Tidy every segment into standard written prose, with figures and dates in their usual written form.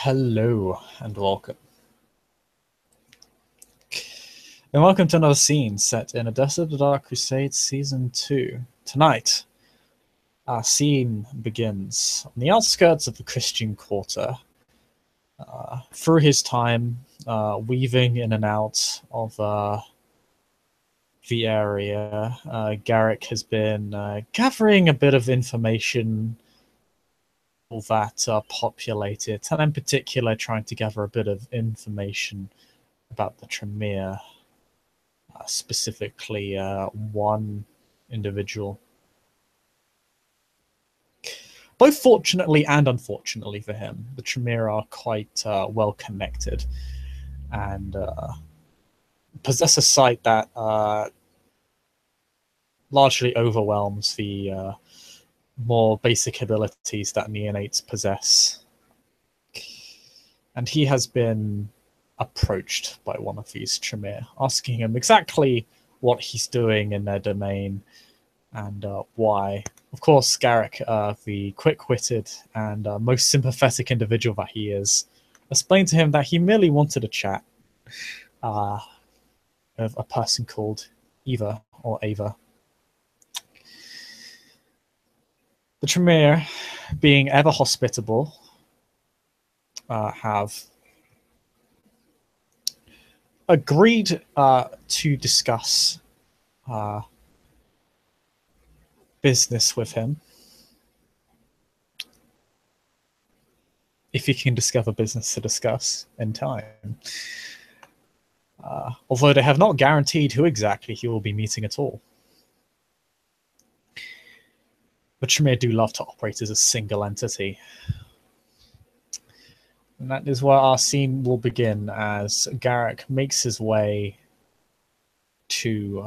Hello and welcome. And welcome to another scene set in A Death of the Dark Crusade Season 2. Tonight, our scene begins on the outskirts of the Christian Quarter. Through his time weaving in and out of the area, Garrick has been gathering a bit of information that populated, and in particular trying to gather a bit of information about the Tremere, specifically one individual. Both fortunately and unfortunately for him, the Tremere are quite well connected and possess a sight that largely overwhelms the more basic abilities that neonates possess. And he has been approached by one of these Tremere, asking him exactly what he's doing in their domain and why. Of course, Garrick, the quick-witted and most sympathetic individual that he is, explained to him that he merely wanted a chat of a person called Eva, or Ava. The Tremere, being ever hospitable, have agreed to discuss business with him. If he can discover business to discuss in time. Although they have not guaranteed who exactly he will be meeting at all. But Tremere do love to operate as a single entity. And that is where our scene will begin as Garrick makes his way to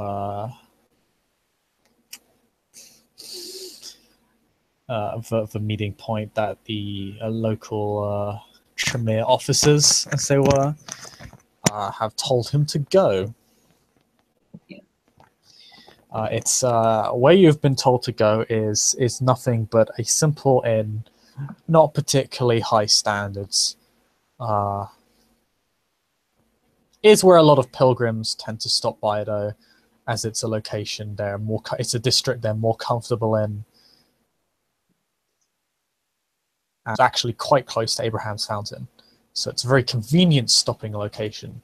the meeting point that the local Tremere officers, as they were, have told him to go. It's where you've been told to go is nothing but a simple inn, not particularly high standards. Is where a lot of pilgrims tend to stop by, though, as it's a location it's a district they're more comfortable in. And it's actually quite close to Abraham's Fountain, so it's a very convenient stopping location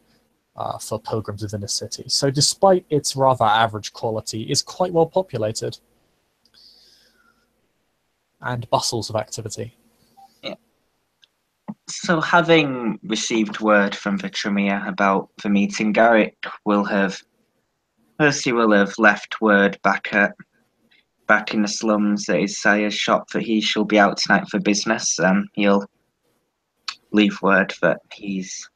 for pilgrims within the city. So despite its rather average quality, it's quite well populated and bustles of activity. Yeah. So having received word from the Tremere about the meeting, Garrick will have left word back in the slums at his sire's shop that he shall be out tonight for business. He'll leave word that he's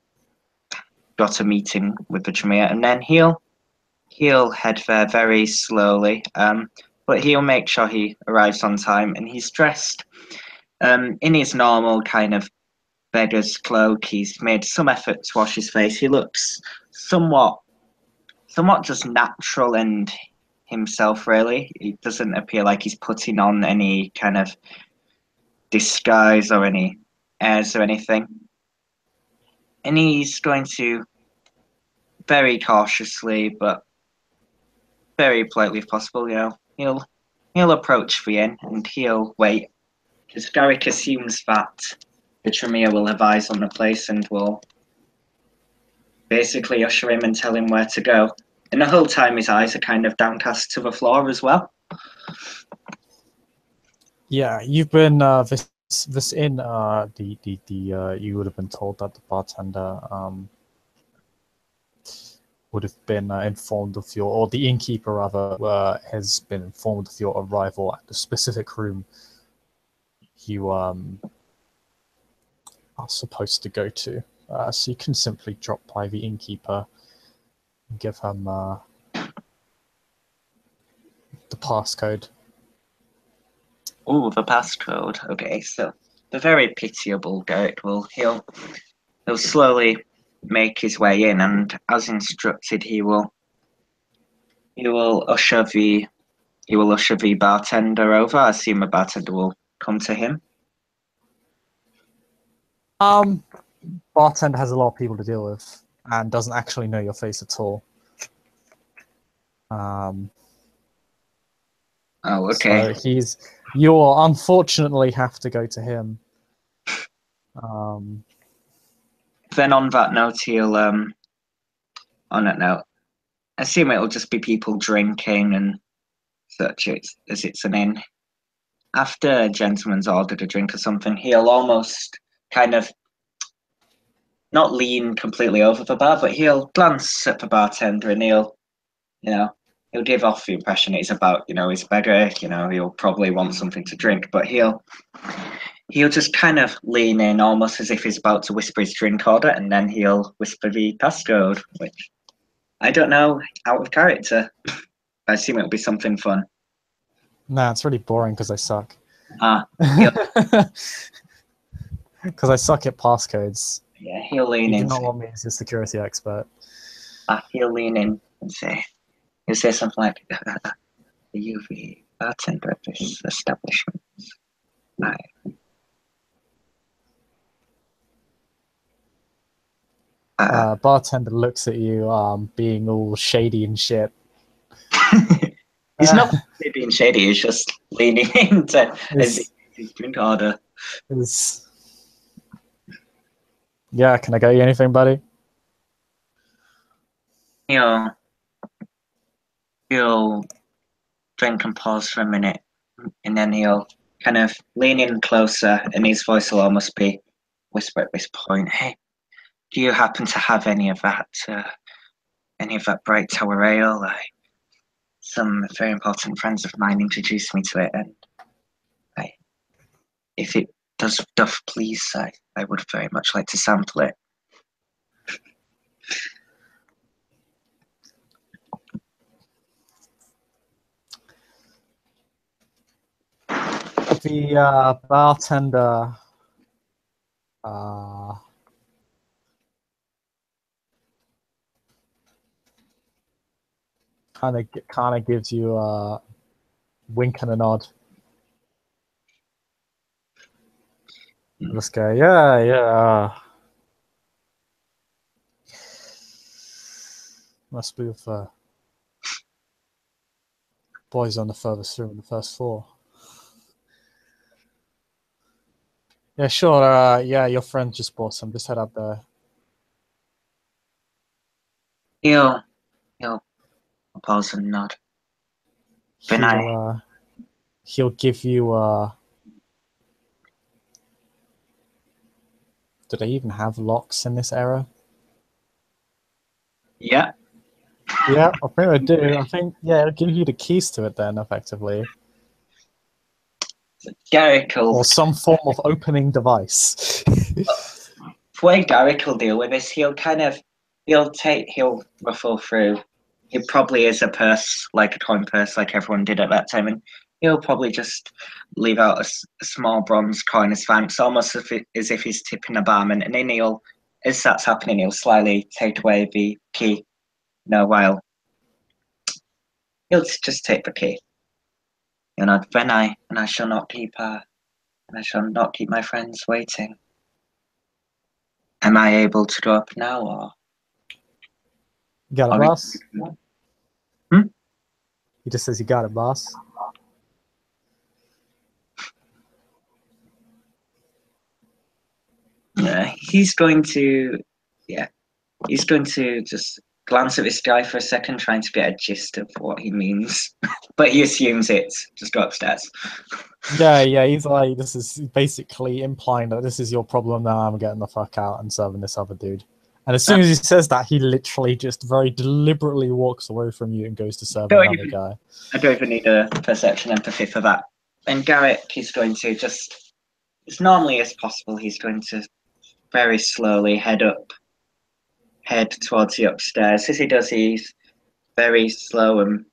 got a meeting with the Tremere, and then he'll head there very slowly. But he'll make sure he arrives on time, and he's dressed in his normal kind of beggar's cloak. He's made some effort to wash his face. He looks somewhat just natural and himself, really. He doesn't appear like he's putting on any kind of disguise or any airs or anything. And he's going to very cautiously, but very politely if possible, he'll approach the inn and he'll wait. Because Garrick assumes that the Tremere will have eyes on the place and will basically usher him and tell him where to go. And the whole time his eyes are kind of downcast to the floor as well. Yeah, you've been this inn. You would have been told that the bartender would have been informed of or the innkeeper rather has been informed of your arrival at the specific room you are supposed to go to. So you can simply drop by the innkeeper and give him the passcode. Oh, the passcode. Okay, so the very pitiable Garrick he'll slowly make his way in, and as instructed, he will usher the bartender over. I assume a bartender will come to him. bartender has a lot of people to deal with and doesn't actually know your face at all. Oh, okay. So you'll unfortunately have to go to him. Then on that note, on that note, I assume it'll just be people drinking and such, as it's an inn. After a gentleman's ordered a drink or something, he'll almost kind of not lean completely over the bar, but he'll glance at the bartender and he'll give off the impression he's about, his beggar, he'll probably want something to drink, but he'll just kind of lean in almost as if he's about to whisper his drink order, and then he'll whisper the passcode, which I don't know, out of character. I assume it'll be something fun. Nah, it's really boring because I suck. He'll, Because I suck at passcodes. yeah, he'll lean You in. do not want me as your security expert. He'll lean in and he'll say something like, "Are you the bartender at this establishment?" Bartender looks at you, being all shady and shit. He's not being shady, he's just leaning into his drink order. Yeah, can I get you anything, buddy? He'll drink and pause for a minute, and then he'll kind of lean in closer, and his voice will almost be whisper at this point. "Hey, do you happen to have any of that Bright Tower Ale? Some very important friends of mine introduced me to it, and if it doth please, I would very much like to sample it." The bartender kind of gives you a wink and a nod. This guy, yeah. Must be with boys on the furthest room on the first floor. Yeah, sure. Yeah, your friend just bought some. Just head up there. He'll pause and nod. He'll give you do they even have locks in this era? Yeah. Yeah, I think they do. I think, yeah, it'll give you the keys to it then, effectively. Garrick or some form of opening device. The way Garrick will deal with this, he'll ruffle through. He probably is a purse, like a coin purse, like everyone did at that time, and he'll probably just leave out a small bronze coin as thanks, almost as if he's tipping a barman. And then as that's happening, he'll slyly take away the key. While he'll just take the key. Then I shall not keep my friends waiting. Am I able to go up now, or? You got it, boss? Hmm? He just says, you got it, boss. Yeah, he's going to just glance at this guy for a second, trying to get a gist of what he means. But he assumes it's just go upstairs. Yeah, he's like, this is basically implying that this is your problem now, I'm getting the fuck out and serving this other dude. And as soon as he says that, he literally just very deliberately walks away from you and goes to serve another guy. I don't even need a perception empathy for that. And Garrick is going to just, as normally as possible, he's going to very slowly head towards the upstairs. As he does, he's very slow and,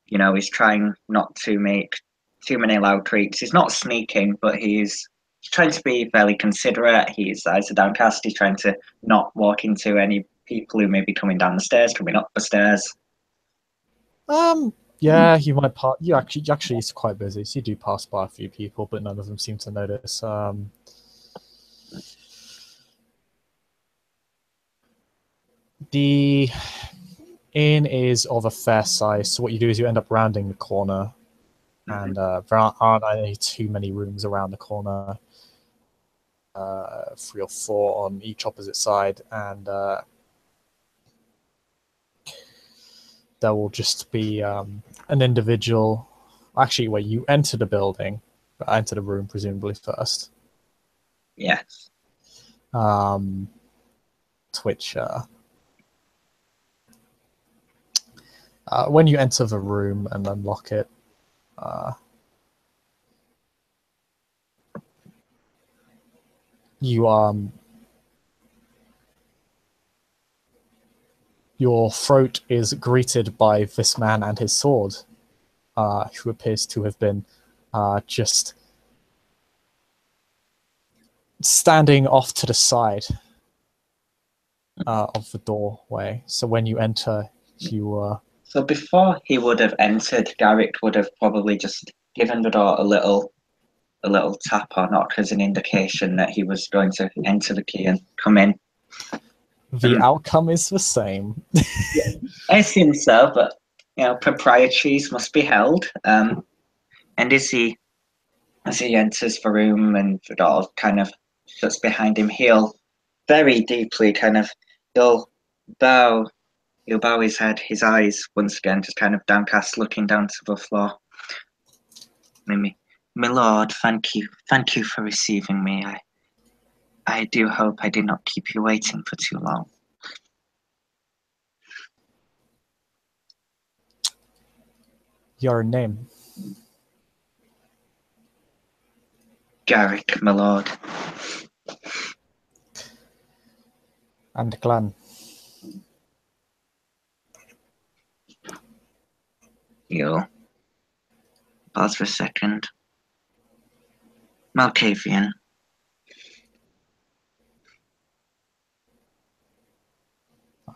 he's trying not to make too many loud creaks. He's not sneaking, but he's trying to be fairly considerate. His eyes are downcast. He's trying to not walk into any people who may be coming down the stairs, coming up the stairs. Yeah, you might pass. You actually, it's quite busy, so you do pass by a few people, but none of them seem to notice. The inn is of a fair size, so what you do is you end up rounding the corner, and there aren't any too many rooms around the corner. 3 or 4 on each opposite side, and there will just be an individual. Actually, wait, you enter the building, but enter the room presumably first. Yes. Twitch. When you enter the room and unlock it, you your throat is greeted by this man and his sword, who appears to have been just standing off to the side of the doorway. So when you enter, you So before he would have entered, Garrick would have probably just given the door a little tap or knock as an indication that he was going to enter the key and come in. the outcome is the same. I assume so, but proprieties must be held. And as he enters the room and the door kind of shuts behind him, he'll very deeply he'll bow his head, his eyes once again just kind of downcast, looking down to the floor. My lord, thank you for receiving me. I do hope I did not keep you waiting for too long. Your name? Garrick, my lord. And clan? You'll pause for a second. Malkavian.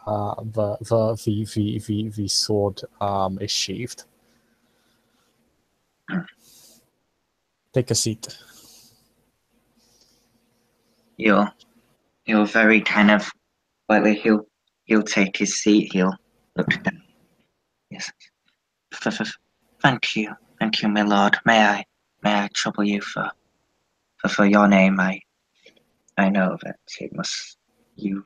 The sword is sheathed. Take a seat. He'll very slightly he'll take his seat. He'll look down. Yes. Thank you, my lord. May I trouble you for your name? I know that you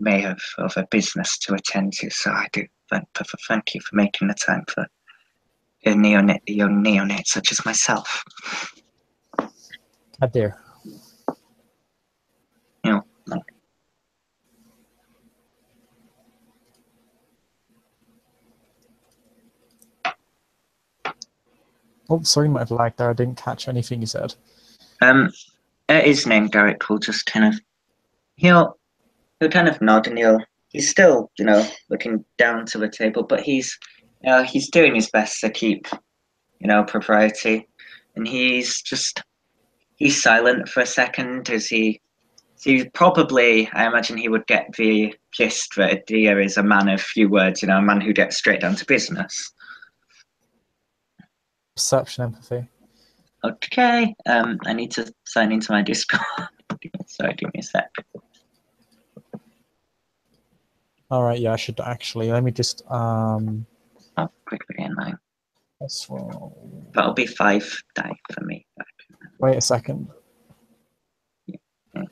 may have other business to attend to, so I do. Thank you for making the time for a young neonate such as myself. Adir. Oh, sorry, might have lagged there. I didn't catch anything you said. His name, Garrick, will just he'll nod, and he's still, looking down to the table, but he's doing his best to keep, propriety, and he's silent for a second as he probably, I imagine he would get the gist that Adir is a man of few words, a man who gets straight down to business. Perception, empathy. Okay, I need to sign into my Discord. Sorry, give me a sec. All right, yeah, I should actually. Let me just. Quickly in line. Let's roll. That'll be 5 die for me. Wait a second. Yeah.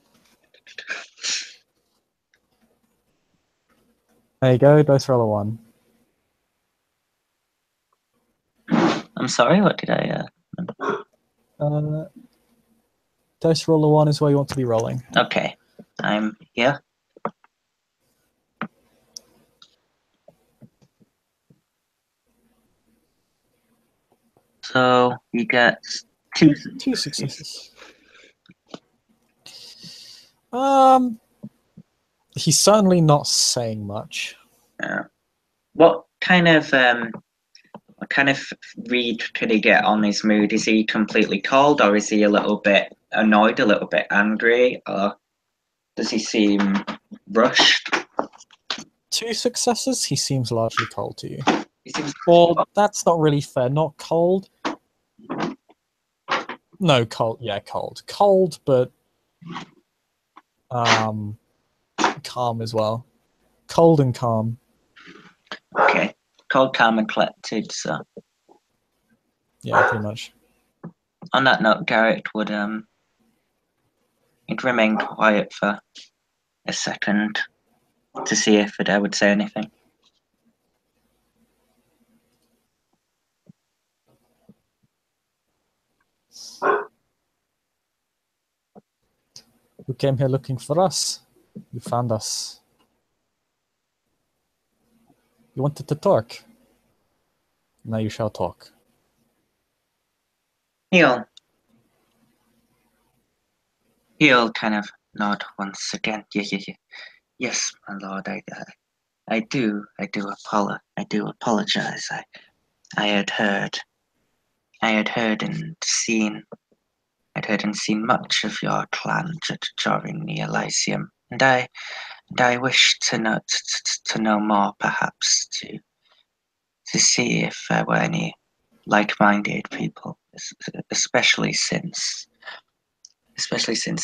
There you go. Dice roll a 1. I'm sorry. What did I? Dice roll a 1 is where you want to be rolling. Okay, I'm here. So you get 2 successes. He's certainly not saying much. What kind of read could he get on his mood? Is he completely cold, or is he a little bit annoyed, a little bit angry, or does he seem rushed? 2 successes, he seems largely cold to you. Well, that's not really fair. Not cold. No, cold. Yeah, cold. Cold, but calm as well. Cold and calm. Okay. Cold, calm, and collected. So, Yeah, pretty much. on that note, Garrick would he'd remain quiet for a second to see if Adair would say anything. You came here looking for us. You found us. You wanted to talk. Now you shall talk. He'll kind of nod once again. Yes, my lord. I do apologize. I had heard and seen. I'd heard and seen much of your clan during the Elysium, and I wish to know more, perhaps to see if there were any like-minded people, especially since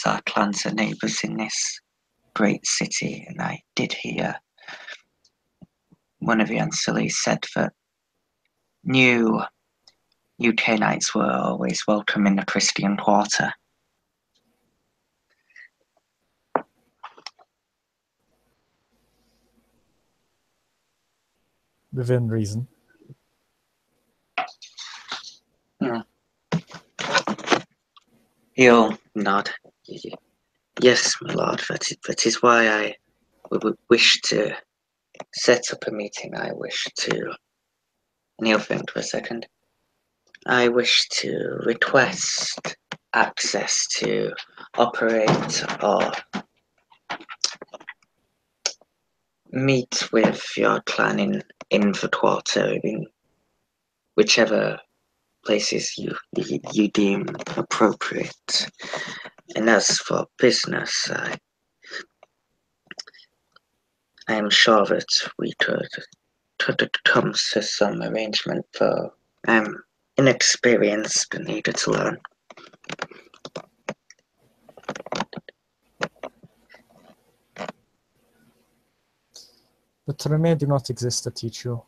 our clans are neighbours in this great city. And I did hear one of the Antilles said that new Canaanites were always welcome in the Christian Quarter. Within reason. He'll nod. Yes, my lord. That is why I wish to set up a meeting. I wish to. And he'll think for a second. I wish to request access to operate or meet with your clan in the quarter, in whichever places you deem appropriate. And as for business, I am sure that we could come to some arrangement, for I'm inexperienced and eager to learn. The Tremere do not exist to teach you.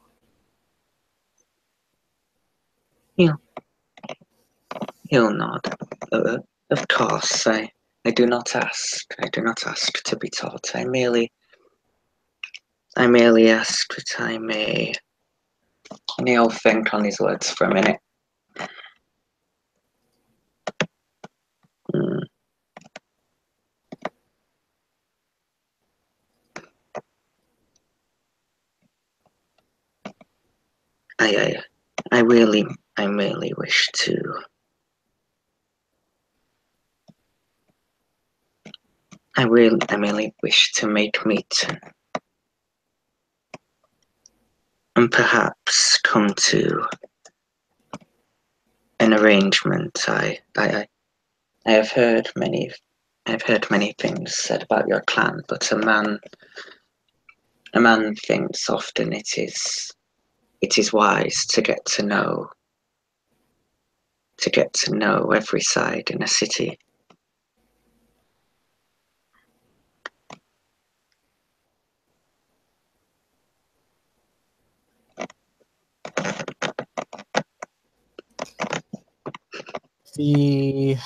He'll nod. Of course, I do not ask. I do not ask to be taught. I merely ask that I may. And he'll think on his words for a minute. I merely wish to. I merely wish to make meet and perhaps come to an arrangement. I have heard many things said about your clan, but a man thinks often it is wise to get to know every side in a city. The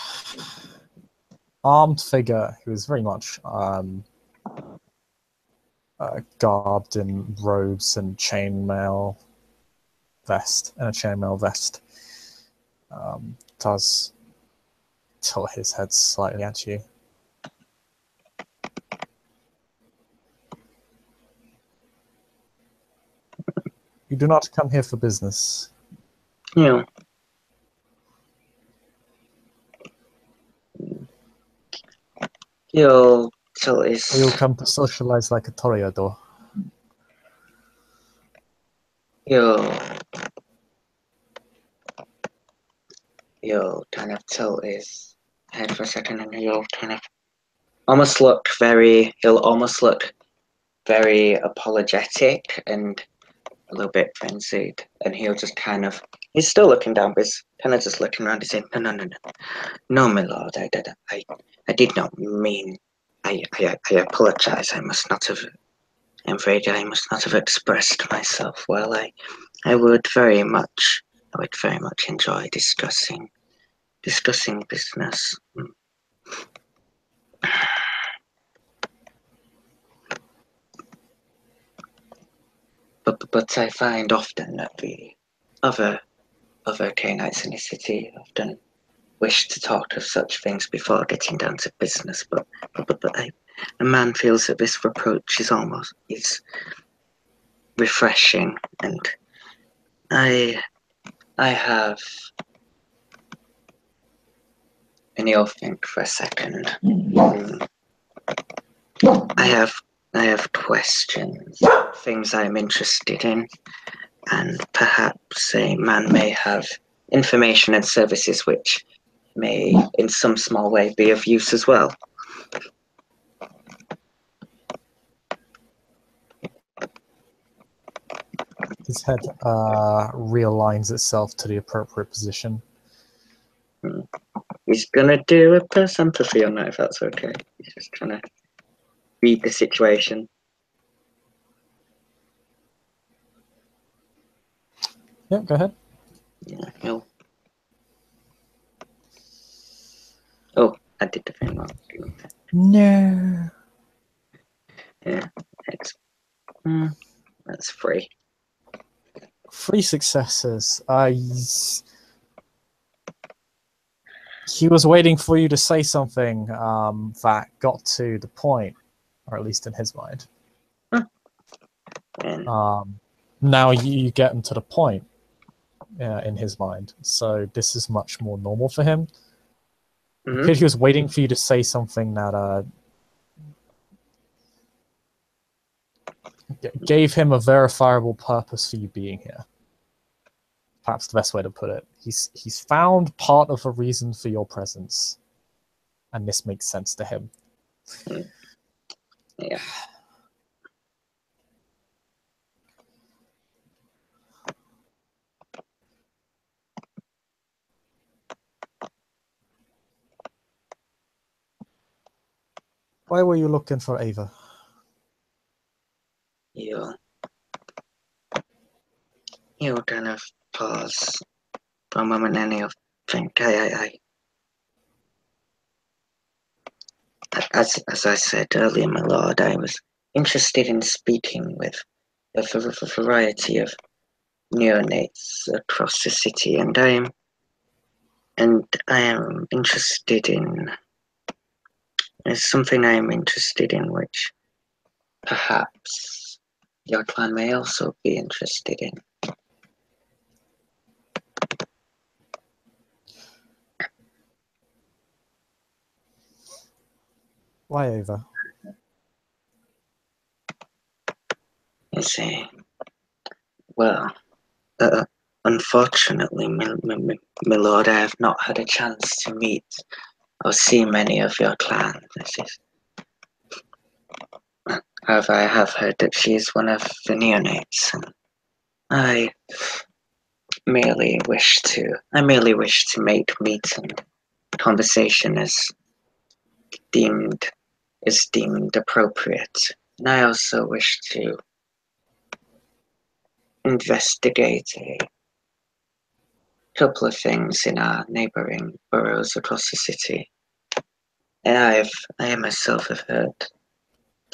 armed figure, who is very much garbed in robes and chainmail vest, does tilt his head slightly at you. You do not come here for business. Yeah. You'll come to socialize like a toreador. You'll kind of tilt his head for a second, and he'll kind of almost look very apologetic and a little bit frenzied, and he'll just kind of, he's still looking down, but he's kind of just looking around and saying, no, my lord, I did not mean, I apologize, I must not have I'm afraid I must not have expressed myself well. I would very much enjoy discussing business. But I find often that the other Canaanites in the city often wish to talk of such things before getting down to business. But a man feels that this reproach is refreshing, and I have. And you'll think for a second. I have questions, things I'm interested in, and perhaps a man may have information and services which may, in some small way, be of use as well. His head realigns itself to the appropriate position. He's gonna do a sympathy on that, if that's okay. He's just trying to read the situation. Yeah, go ahead. Yeah, he'll... Oh, I did the thing wrong. No. Yeah, that's 3. 3 successes. He was waiting for you to say something that got to the point, or at least in his mind. Now you get him to the point in his mind. So this is much more normal for him. Because he was waiting for you to say something that gave him a verifiable purpose for you being here. Perhaps the best way to put it. He's found part of a reason for your presence, and this makes sense to him. Yeah. Why were you looking for Ava? You'll kind of pause for a moment, and you'll think, as I said earlier, my lord, I was interested in speaking with a variety of neonates across the city, and I am interested in... There's something I am interested in which perhaps your clan may also be interested in. Why Ava? You see, well, unfortunately, my lord, I have not had a chance to meet or see many of your clan. However, I have heard that she is one of the neonates, and I merely wish to make meet and conversation as deemed appropriate. And I also wish to investigate a couple of things in our neighboring boroughs across the city. And I myself have heard,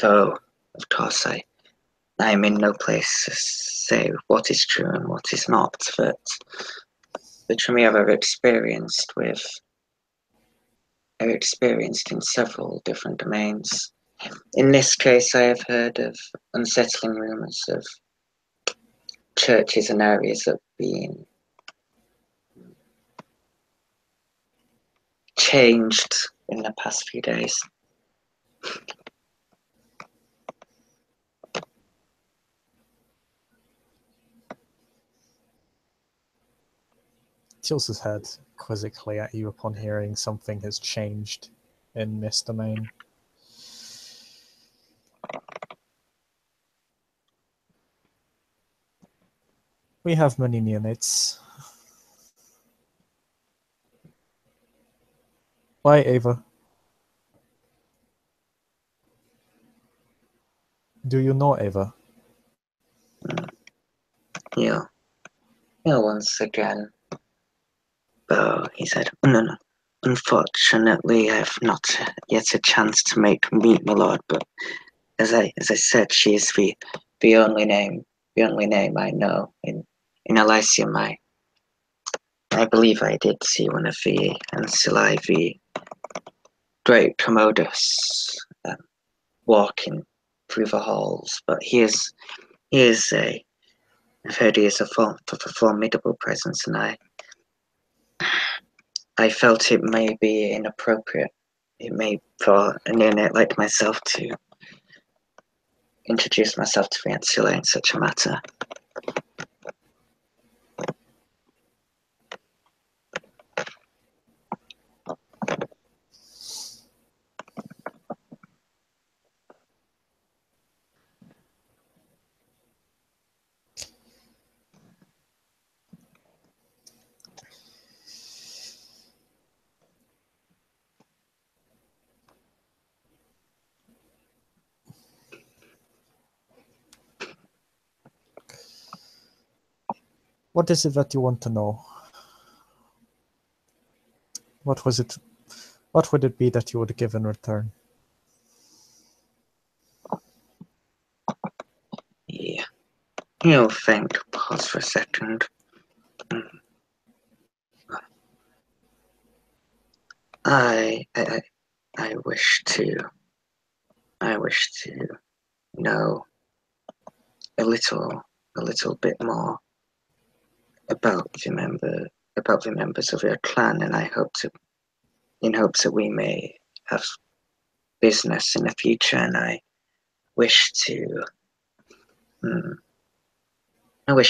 though of course I am in no place to say what is true and what is not, that the Tremere are experienced in several different domains. In this case, I have heard of unsettling rumours of churches and areas that have been changed in the past few days. Tilts his head quizzically at you upon hearing something has changed in this domain. We have many neonates. Why, Ava? Do you know Ava? He'll once again bow. He said, no. Unfortunately, I have not yet a chance to meet my lord, but as I said, she is the only name I know in Elysium. I believe I did see one of the Ancillae, the great Commodus, walking through the halls, but I've heard he is a formidable presence, and I felt it may be inappropriate. It may for an innate like myself to introduce myself to the Ancillae in such a matter. What is it that you want to know? What was it? What would it be that you would give in return? Yeah. Pause for a second. I wish to know a little bit more about the members of your clan, and in hopes that we may have business in the future, and I wish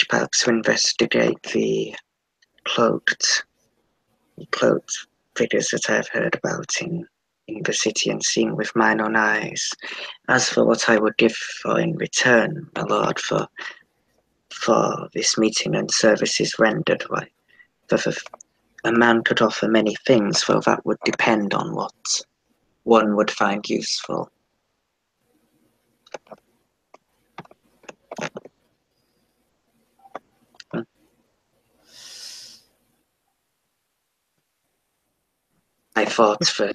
perhaps to investigate the cloaked figures that I've heard about in the city and seen with mine own eyes. As for what I would give in return, my lord, for this meeting and services rendered, why, a man could offer many things, though that would depend on what one would find useful. I thought that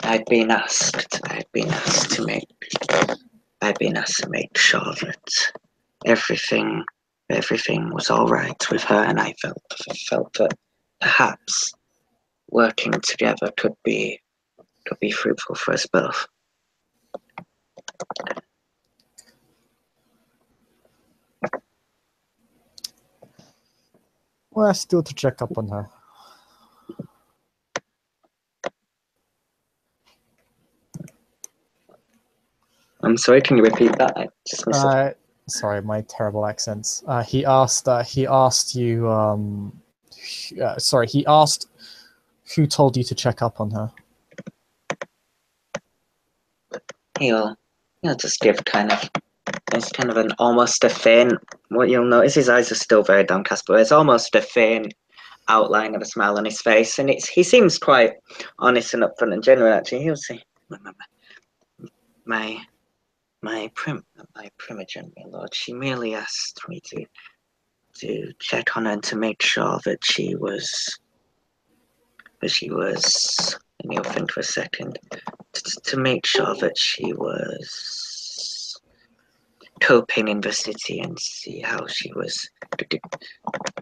I'd been asked to make sure that everything was all right with her, and I felt that perhaps working together could be fruitful for us both. Well, I still to check up on her. I'm sorry, can you repeat that? I just missed it. Sorry, my terrible accents. He asked you. He asked who told you to check up on her. He'll just give it's kind of an almost a faint. What you'll notice, his eyes are still very downcast, but it's almost a faint outline of a smile on his face, and he seems quite honest and upfront and genuine. Actually, he'll say, "My primogen, my lord, she merely asked me to check on her and to make sure that she was, and you'll think for a second, to make sure that she was coping in the city and see how she was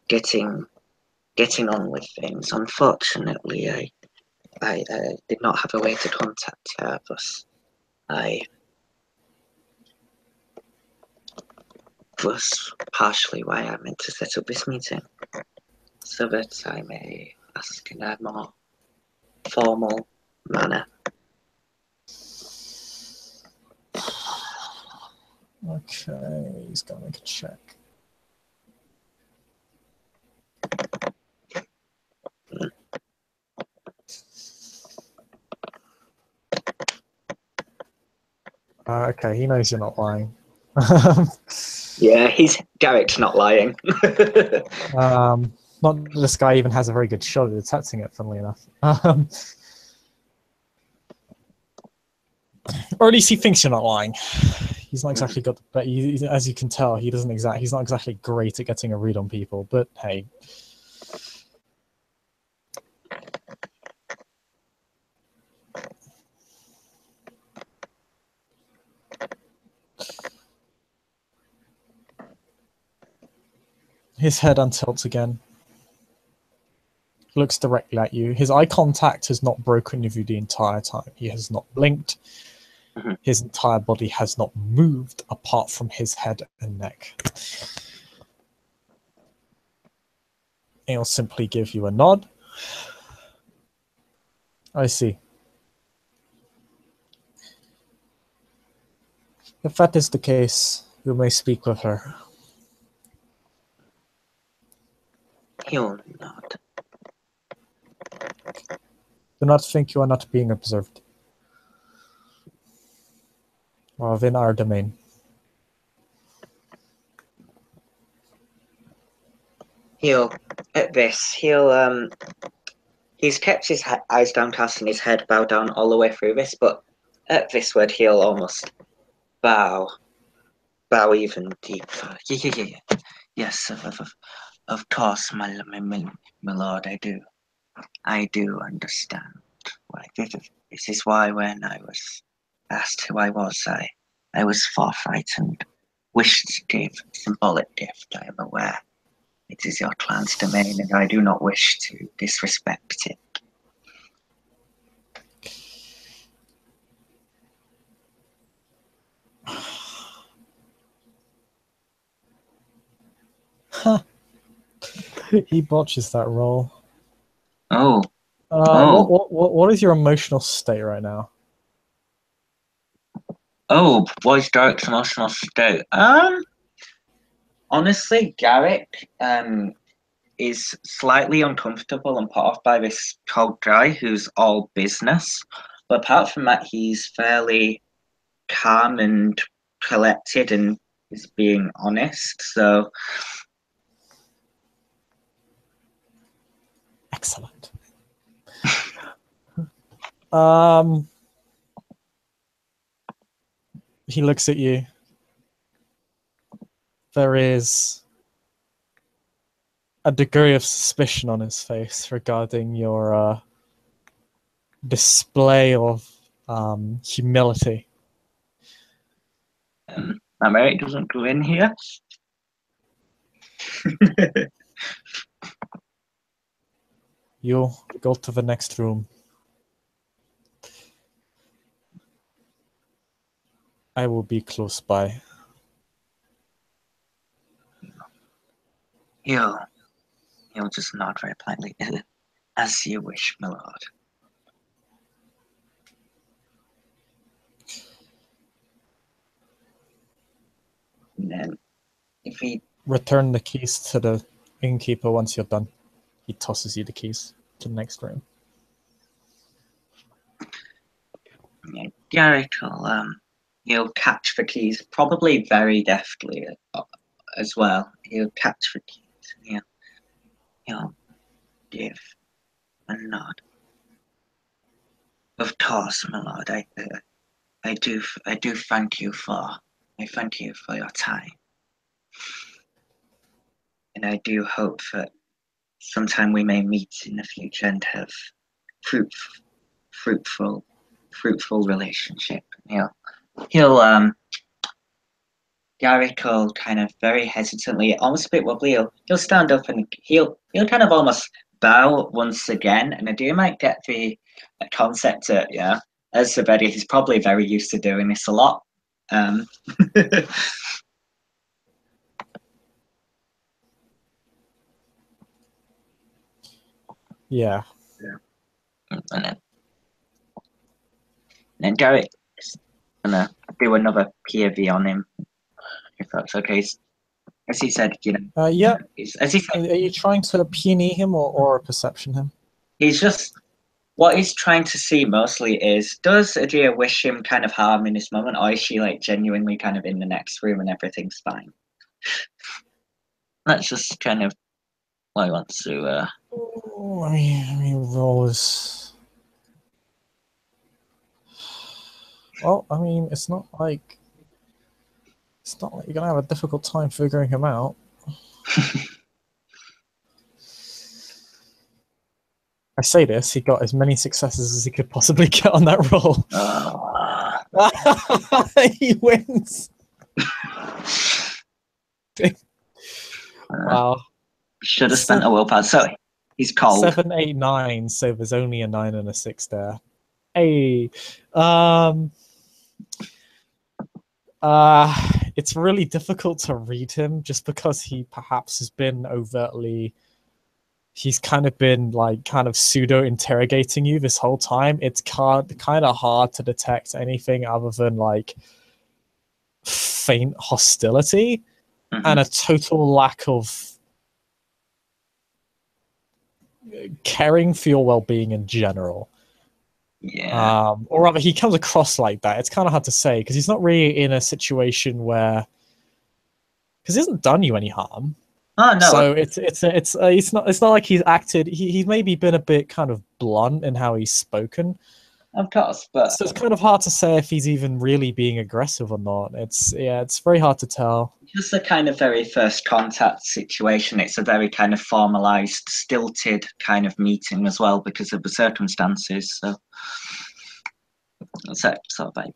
getting on with things. Unfortunately, I did not have a way to contact her, thus was partially why I meant to set up this meeting, so that I may ask in a more formal manner. Okay, he's gonna make a check. Okay, he knows you're not lying. Yeah, Garrick's not lying. Not that this guy even has a very good shot at detecting it, funnily enough. Or at least he thinks you're not lying. He's not exactly got the as you can tell, he's not exactly great at getting a read on people, but hey. His head untilts again. Looks directly at you. His eye contact has not broken with you the entire time. He has not blinked. His entire body has not moved apart from his head and neck. He'll simply give you a nod. I see. If that is the case, you may speak with her. He'll nod. Do not think you are not being observed. Or within our domain. He's kept his eyes downcast and his head bowed down all the way through this, but at this word he'll almost bow even deeper. Yeah. Yes, of course, my lord, I do understand. This is why when I was asked who I was far frightened, wished to give symbolic gift. I am aware it is your clan's domain, and I do not wish to disrespect it. He botches that roll. Oh. What is your emotional state right now? Oh, what is Garrick's emotional state? Honestly, Garrick is slightly uncomfortable and put off by this cold guy who's all business. But apart from that, he's fairly calm and collected and is being honest. So Excellent. He looks at you. There is a degree of suspicion on his face regarding your display of humility. Americ doesn't go in here. You go to the next room. I will be close by. He'll just nod very politely. As you wish, my lord. And then, if he return the keys to the innkeeper once you're done. He tosses you the keys to the next room. Yeah, Garrick will he'll catch the keys, probably very deftly as well. He'll catch the keys. He'll give a nod. Of course, my lord. I do thank you for your time, and I do hope that sometime we may meet in the future and have fruitful relationship. He'll Garrick will kind of very hesitantly, almost a bit wobbly, he'll stand up and he'll kind of almost bow once again, and I do might get the concept that as Sabedi, he's probably very used to doing this a lot. Yeah. And then Garrick is gonna do another POV on him, if that's okay. As he said, Yeah. As he said, are you trying to puny him or perception him? He's just what he's trying to see mostly is, does Adia wish him kind of harm in this moment, or is she like genuinely kind of in the next room and everything's fine? That's just kind of what I want to. Let me roll this. Well, I mean, it's not like It's not like you're gonna have a difficult time figuring him out. I say this, he got as many successes as he could possibly get on that roll. He wins. Wow. Should have spent a willpower. So he's cold. 7, 8, 9. So there's only a 9 and a 6 there. Hey, it's really difficult to read him just because he perhaps has been overtly. He's kind of been like kind of pseudo interrogating you this whole time. It's kind of hard to detect anything other than like faint hostility and a total lack of caring for your well-being in general. Yeah. Or rather, he comes across like that. It's kind of hard to say because he's not really in a situation where, because he hasn't done you any harm. Oh no! So it's not like he's acted. He's maybe been a bit kind of blunt in how he's spoken. Of course, but so it's kind of hard to say if he's even really being aggressive or not. It's very hard to tell. Just a kind of very first contact situation. It's a very kind of formalized, stilted kind of meeting as well because of the circumstances. So that's it, sort of vibe.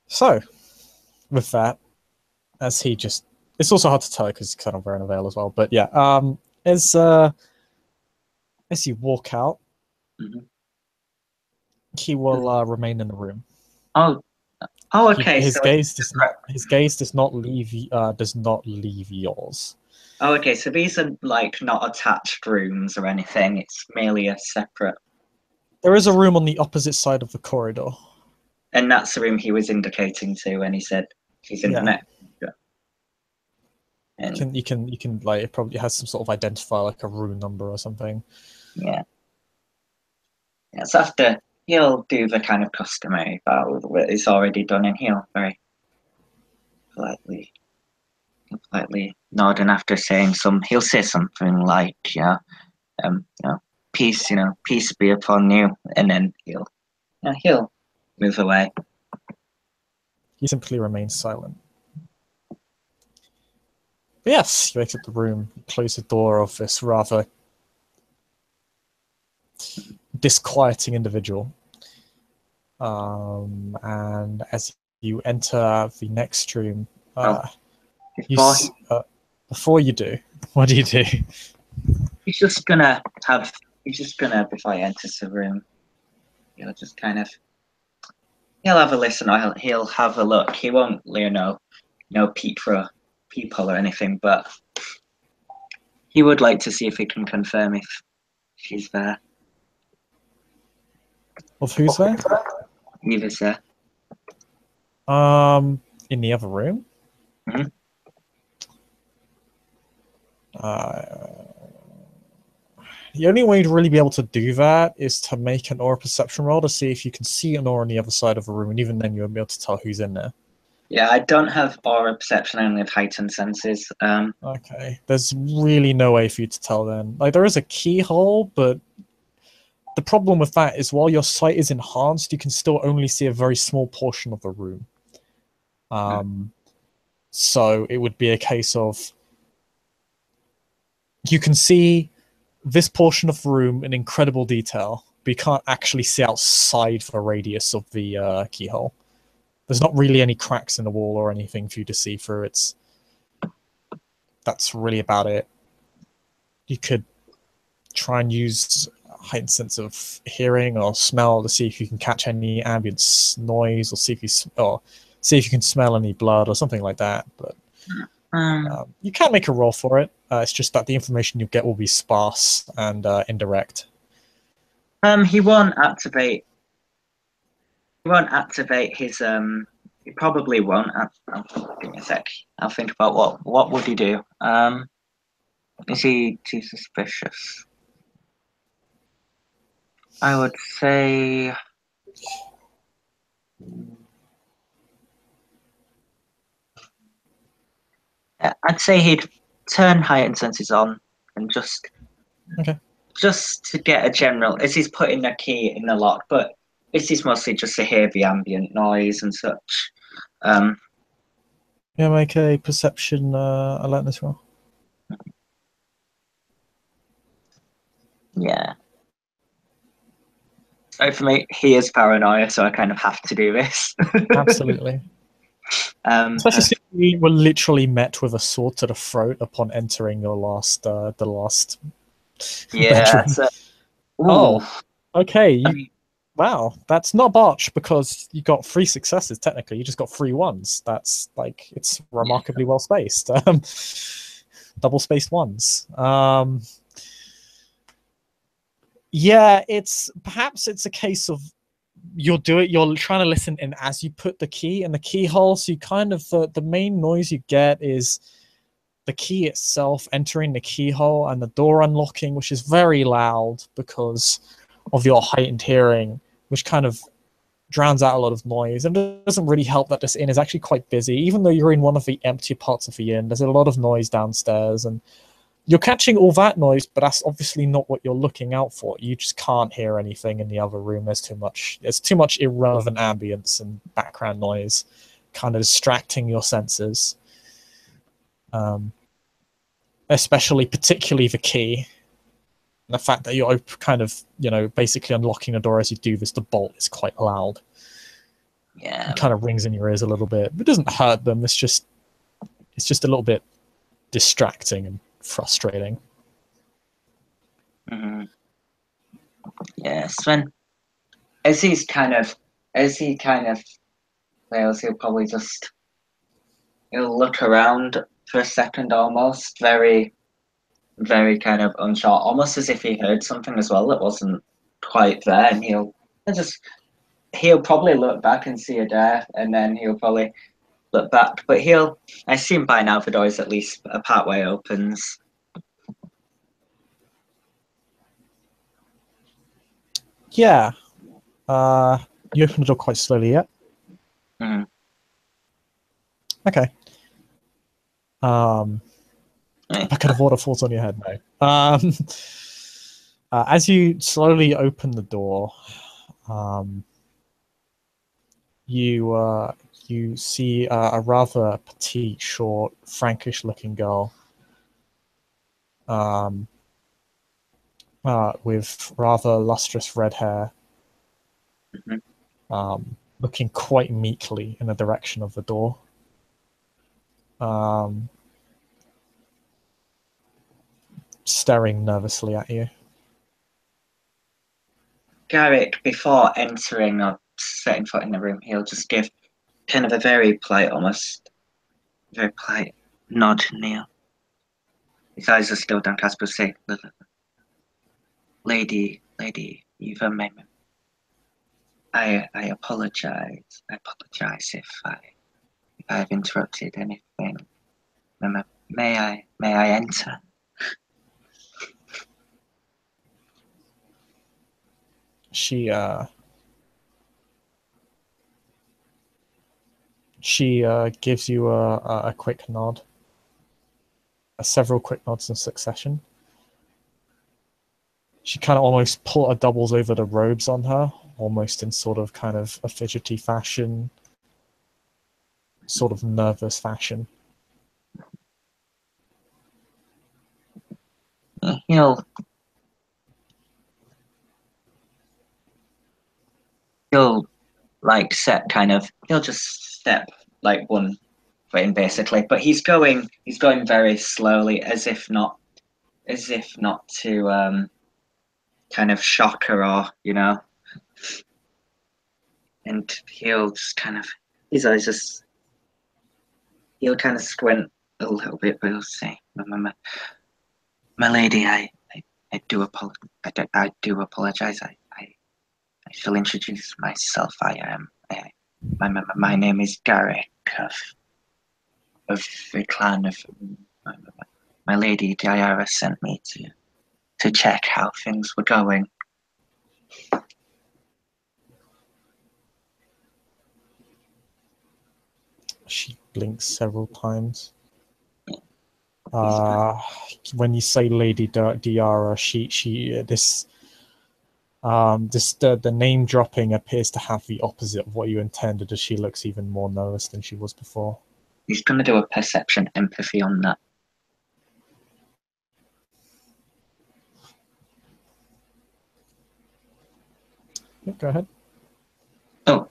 So, with that, as he just, it's also hard to tell because he's kind of wearing a veil as well. But yeah, as you walk out, he will remain in the room. Oh, okay. His gaze does not leave yours. Oh, okay. So these are like not attached rooms or anything. It's merely a separate. There is a room on the opposite side of the corridor. And that's the room he was indicating to when he said he's in the next. And you can like, it probably has some sort of identifier, like a room number or something. Yeah. So after he'll do the kind of customary bow that is already done, and he'll very politely nod, and after saying he'll say something like, peace, peace be upon you, and then he'll move away. He simply remains silent. But yes, you exit the room, close the door of this rather disquieting individual. And as you enter the next room, before you do, what do you do? He's just gonna, before he enters the room, he'll just kind of, he'll have a listen, or he'll have a look. He won't, peek for people or anything, but he would like to see if he can confirm if she's there. Of who's there? Eva's there. In the other room? The only way to really be able to do that is to make an aura perception roll to see if you can see an aura on the other side of the room, and even then you won't be able to tell who's in there. Yeah, I don't have aura perception, I only have heightened senses. Okay, there's really no way for you to tell then. Like, there is a keyhole, but the problem with that is while your sight is enhanced, you can still only see a very small portion of the room. So it would be a case of you can see this portion of the room in incredible detail, but you can't actually see outside the radius of the keyhole. There's not really any cracks in the wall or anything for you to see through. That's really about it. You could try and use a heightened sense of hearing or smell to see if you can catch any ambient noise, or see if you can smell any blood or something like that. But you can make a roll for it. It's just that the information you get will be sparse and indirect. He won't activate. He won't activate his. He probably won't. Give me a sec. I'll think about what would he do. Is he too suspicious? I would say. I'd say he'd turn heightened senses on and Okay. just to get a general, as he's putting the key in the lock, but this is mostly just to hear the ambient noise and such. Yeah, make a perception alertness roll. Yeah. So for me, he is paranoia, so I kind of have to do this. Absolutely. Especially since we were literally met with a sword to the throat upon entering your the last bedroom. So, oh, okay. Wow, that's not botch because you got 3 successes. Technically, you just got 3 ones. That's like it's remarkably well spaced. Double spaced ones. Yeah, it's a case of you're trying to listen in as you put the key in the keyhole. So you kind of the main noise you get is the key itself entering the keyhole and the door unlocking, which is very loud because of your heightened hearing, which kind of drowns out a lot of noise. And it doesn't really help that this inn is actually quite busy. Even though you're in one of the emptier parts of the inn, there's a lot of noise downstairs, and you're catching all that noise, but that's obviously not what you're looking out for. You just can't hear anything in the other room. There's too much irrelevant ambience and background noise kind of distracting your senses. Particularly the key. And the fact that you're kind of, basically unlocking a door as you do this, the bolt is quite loud. Yeah. It kind of rings in your ears a little bit. It doesn't hurt them. It's just a little bit distracting and frustrating. Mm-hmm. Yeah, Sven, as he kind of fails, he'll look around for a second almost, very, very kind of unsure, almost as if he heard something as well that wasn't quite there, and he'll probably look back and see her there, and then he'll probably look back, but I assume by now the door is at least a part way opens. Yeah. You open the door quite slowly, yeah? Mm-hmm. Okay. Bucket of water falls on your head now. As you slowly open the door, you see a rather petite, short, Frankish-looking girl, with rather lustrous red hair, looking quite meekly in the direction of the door. Staring nervously at you. Garrick, before entering or setting foot in the room, he'll just give kind of a very polite, almost very polite nod, Neil. His eyes are still downcast, but say, lady, you've made me. I apologize. I apologize if I've interrupted anything. May I enter? She gives you a quick nod, several quick nods in succession. She kind of almost doubles over the robes on her, almost in sort of kind of a fidgety fashion, sort of nervous fashion. He'll like he'll just step like one foot in basically, but he's going very slowly, as if not to kind of shock her, or and he'll just kind of his eyes just he'll kind of squint a little bit, but he'll say, my lady, I do apologize. I do apologize. I shall introduce myself. My name is Garrick of the clan of my lady Diara sent me to check how things were going. She blinks several times. When you say Lady Diara, the name dropping appears to have the opposite of what you intended, as she looks even more nervous than she was before. He's going to do a perception empathy on that. Yeah, go ahead. Oh.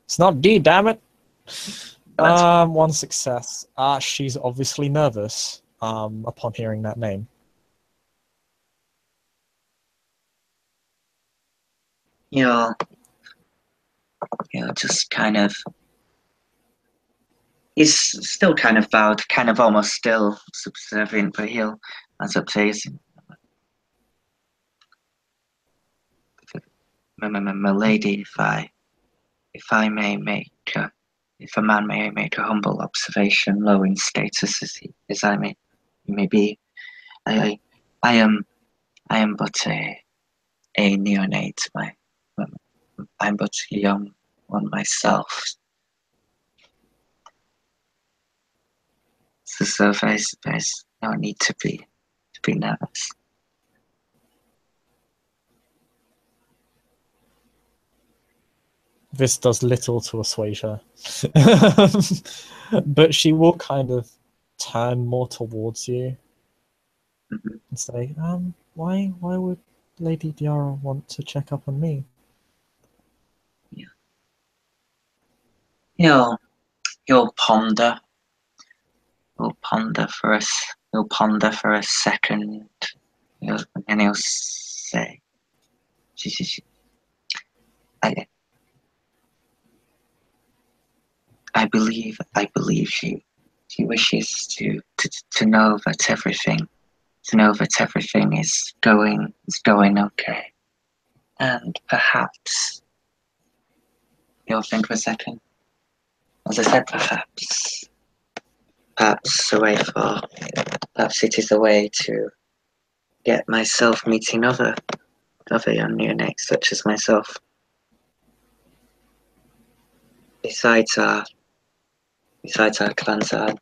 It's not D, damn it. One success. She's obviously nervous upon hearing that name. You'll just kind of... He's still kind of bowed, kind of almost still subservient, but he'll, as up to his... My lady, if a man may make a humble observation, low in status as I may be, I am but a neonate. I'm but a young one myself. So there's no need to be nervous. This does little to assuage her. But she will kind of turn more towards you and say, why would Lady Diara want to check up on me? He'll ponder. He'll ponder for a second, and he'll say, I believe she wishes to know that everything is going okay, and perhaps you'll think for a second. As I said, perhaps it is a way to get myself meeting other young neonates such as myself. Besides our clans, our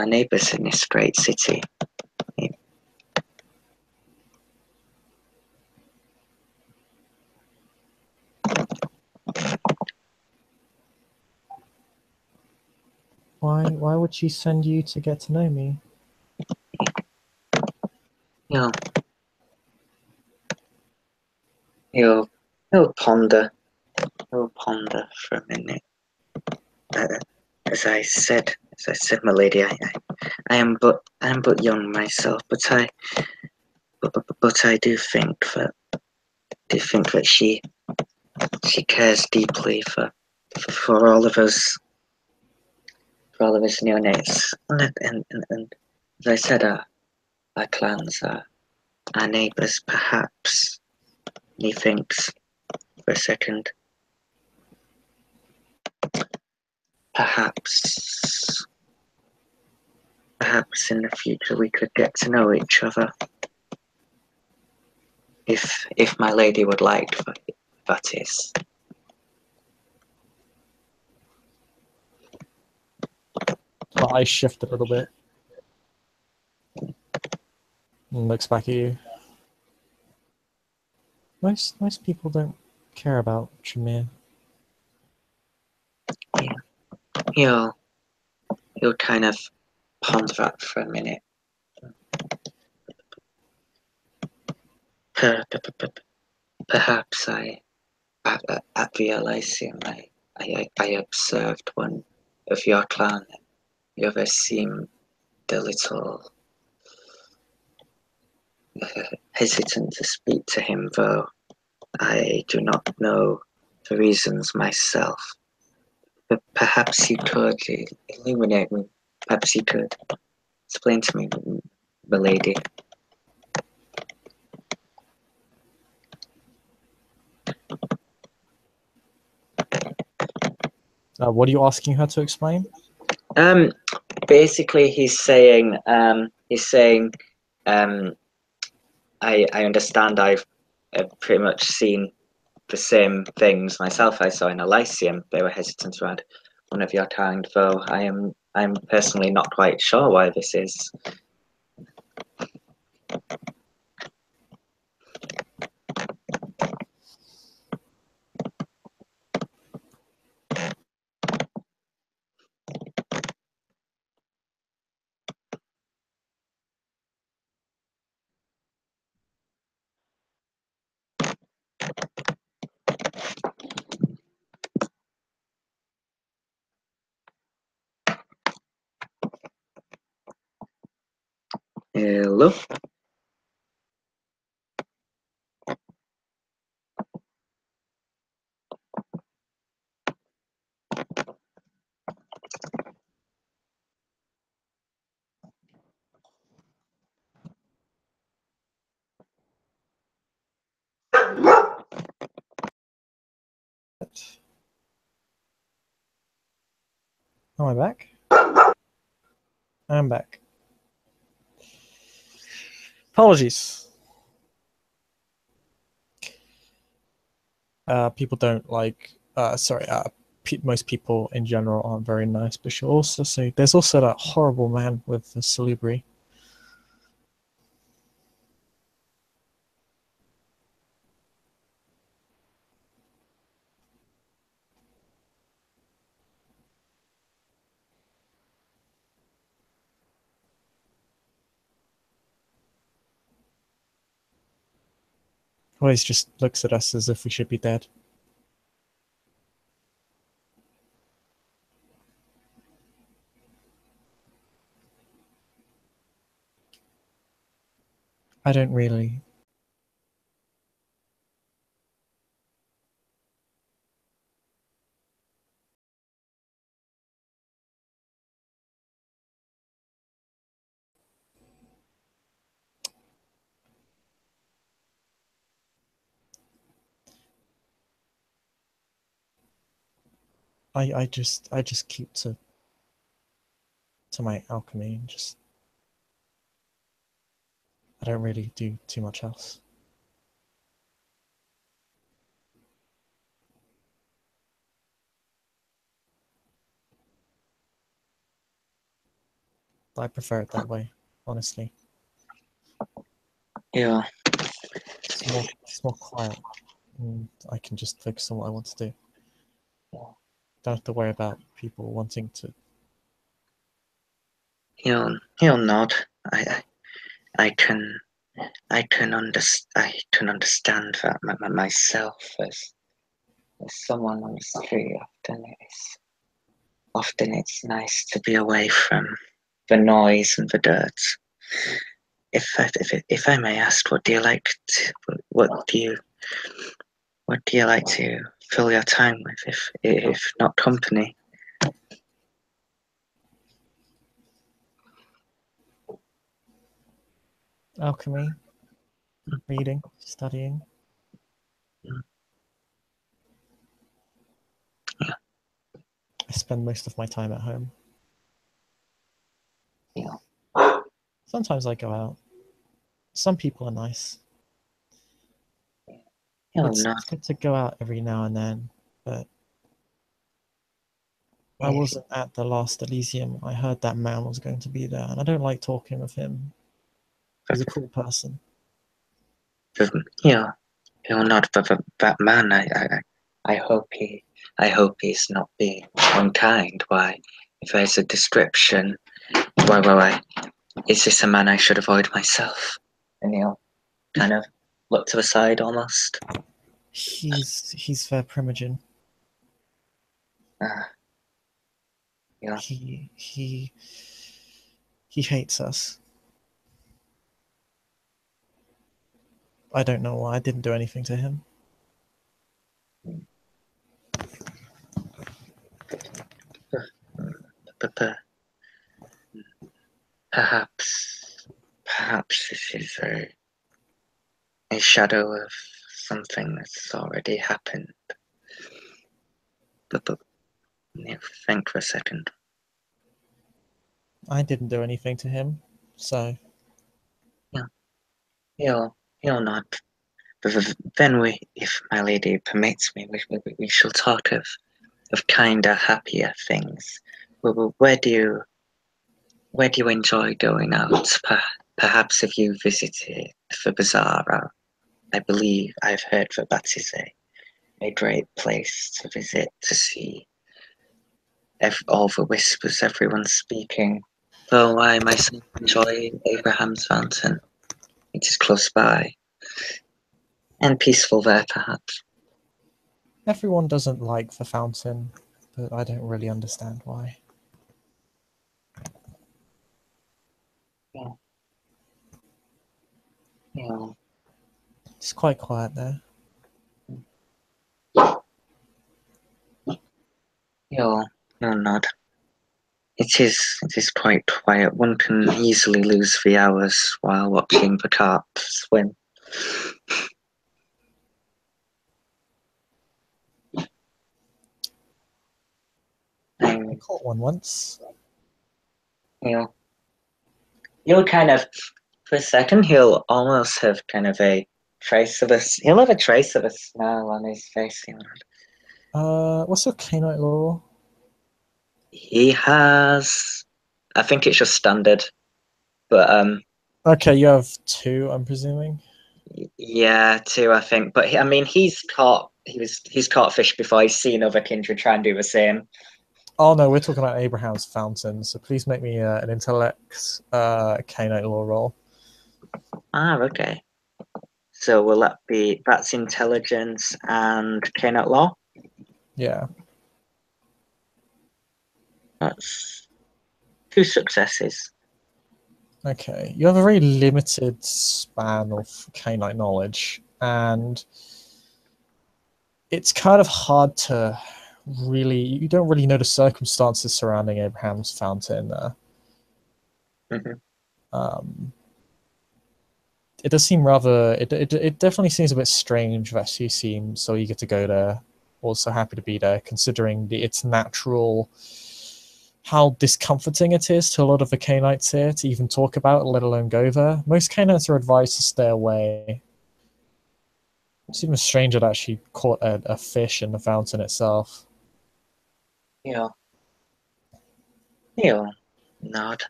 neighbours in this great city. Why would she send you to get to know me? He'll ponder for a minute. As I said, my lady, I am but young myself, but I do think that she cares deeply for all of us, neonates, and as I said, our clans, our neighbours. Perhaps he thinks for a second. Perhaps in the future we could get to know each other. If my lady would like, that is. Her eyes shift a little bit. And looks back at you. Most people don't care about Tremere. Yeah. He'll kind of ponder that for a minute. Perhaps at the Elysium, I observed one of your clan. You ever seemed a little hesitant to speak to him, though I do not know the reasons myself. But perhaps you could illuminate me. Perhaps you could explain to me, milady. What are you asking her to explain? Basically, he's saying, I understand I've pretty much seen the same things myself I saw in Elysium. They were hesitant around. one of your kind, though I'm personally not quite sure why this is. Hello? Am I back? I'm back. Apologies. People don't like. Most people in general aren't very nice, but you also say there's also that horrible man with the salubri. Always just looks at us as if we should be dead. I don't really. I just keep to my alchemy and just I don't really do too much else. I prefer it that way, honestly. Yeah. It's more quiet. And I can just focus on what I want to do. Don't have to worry about people wanting to. He'll nod. I can understand that myself as someone on the street. Often it's nice to be away from the noise and the dirt. If I may ask, what do you like to fill your time with, if not company? Alchemy, reading, studying. Yeah. I spend most of my time at home. Yeah. Sometimes I go out. Some people are nice. Not. It's good to go out every now and then, but I If, wasn't at the last Elysium. I heard that man was going to be there, and I don't like talking with him. He's a cool person. yeah, he'll not. But that man, I hope he's not being unkind. Why, if there's a description, why, is this a man I should avoid myself? And he'll kind of look to the side almost. He's their primogen. Yeah. He hates us. I don't know why. I didn't do anything to him. But perhaps this is a shadow of something that's already happened. But yeah, think for a second. I didn't do anything to him, so Yeah, he'll not. But then if my lady permits me, we shall talk of of kinder, happier things. Where do you enjoy going out? Perhaps if you visited the bazaar, I believe I've heard that that is a great place to visit to see all the whispers everyone's speaking. Though I myself enjoy Abraham's Fountain. It is close by and peaceful there, perhaps. Everyone doesn't like the fountain, but I don't really understand why. Yeah. Yeah. It's quite quiet there. You'll nod. It is quite quiet. One can easily lose the hours while watching the carp swim. I caught one once. He'll kind of, for a second, he'll almost have kind of a trace of he'll have a trace of a smile on his face. What's your canine law? He has, I think it's just standard, but Okay, you have 2, I'm presuming. yeah, 2 I think. But I mean, he's caught fish before. He's seen other kindred try and do the same. Oh no, we're talking about Abraham's Fountain, so please make me an intellect canine law roll. Okay. So will that's intelligence and canine law? Yeah. That's 2 successes. Okay, you have a very limited span of canine knowledge, and it's kind of hard to you don't really know the circumstances surrounding Abraham's Fountain. It does seem rather, it definitely seems a bit strange that you seem so eager to go there, also happy to be there, considering its natural, how discomforting it is to a lot of the Canaanites here to even talk about, let alone go there. Most Canaanites are advised to stay away. It's even stranger that she caught a fish in the fountain itself. Yeah. Nod.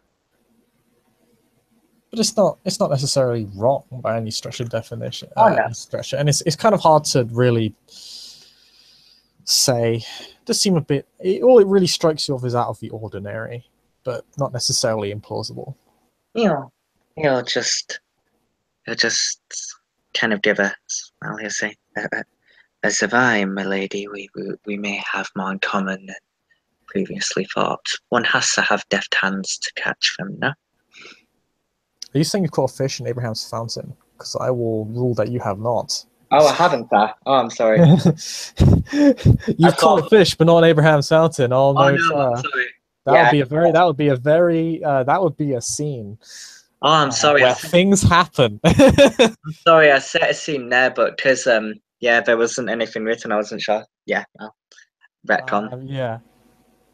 But it's not necessarily wrong by any stretch of definition. Oh, no. Any stretch, and it's kind of hard to really say. It does seem a bit. All it really strikes you off is out of the ordinary, but not necessarily implausible. He'll just kind of give a smile. He'll say, "As have I, my lady. We may have more in common than previously thought. One has to have deft hands to catch them, no?" Are you saying you caught a fish in Abraham's Fountain? Because I will rule that you have not. Oh, I haven't, sir. Oh, I'm sorry. You've caught a fish, but not in Abraham's Fountain. Oh no, no, sir. I'm sorry. That would be a scene. Oh, I'm sorry. Where things happen. I'm sorry, I set a scene there, but because there wasn't anything written, I wasn't sure. Yeah, no. Retcon. Yeah.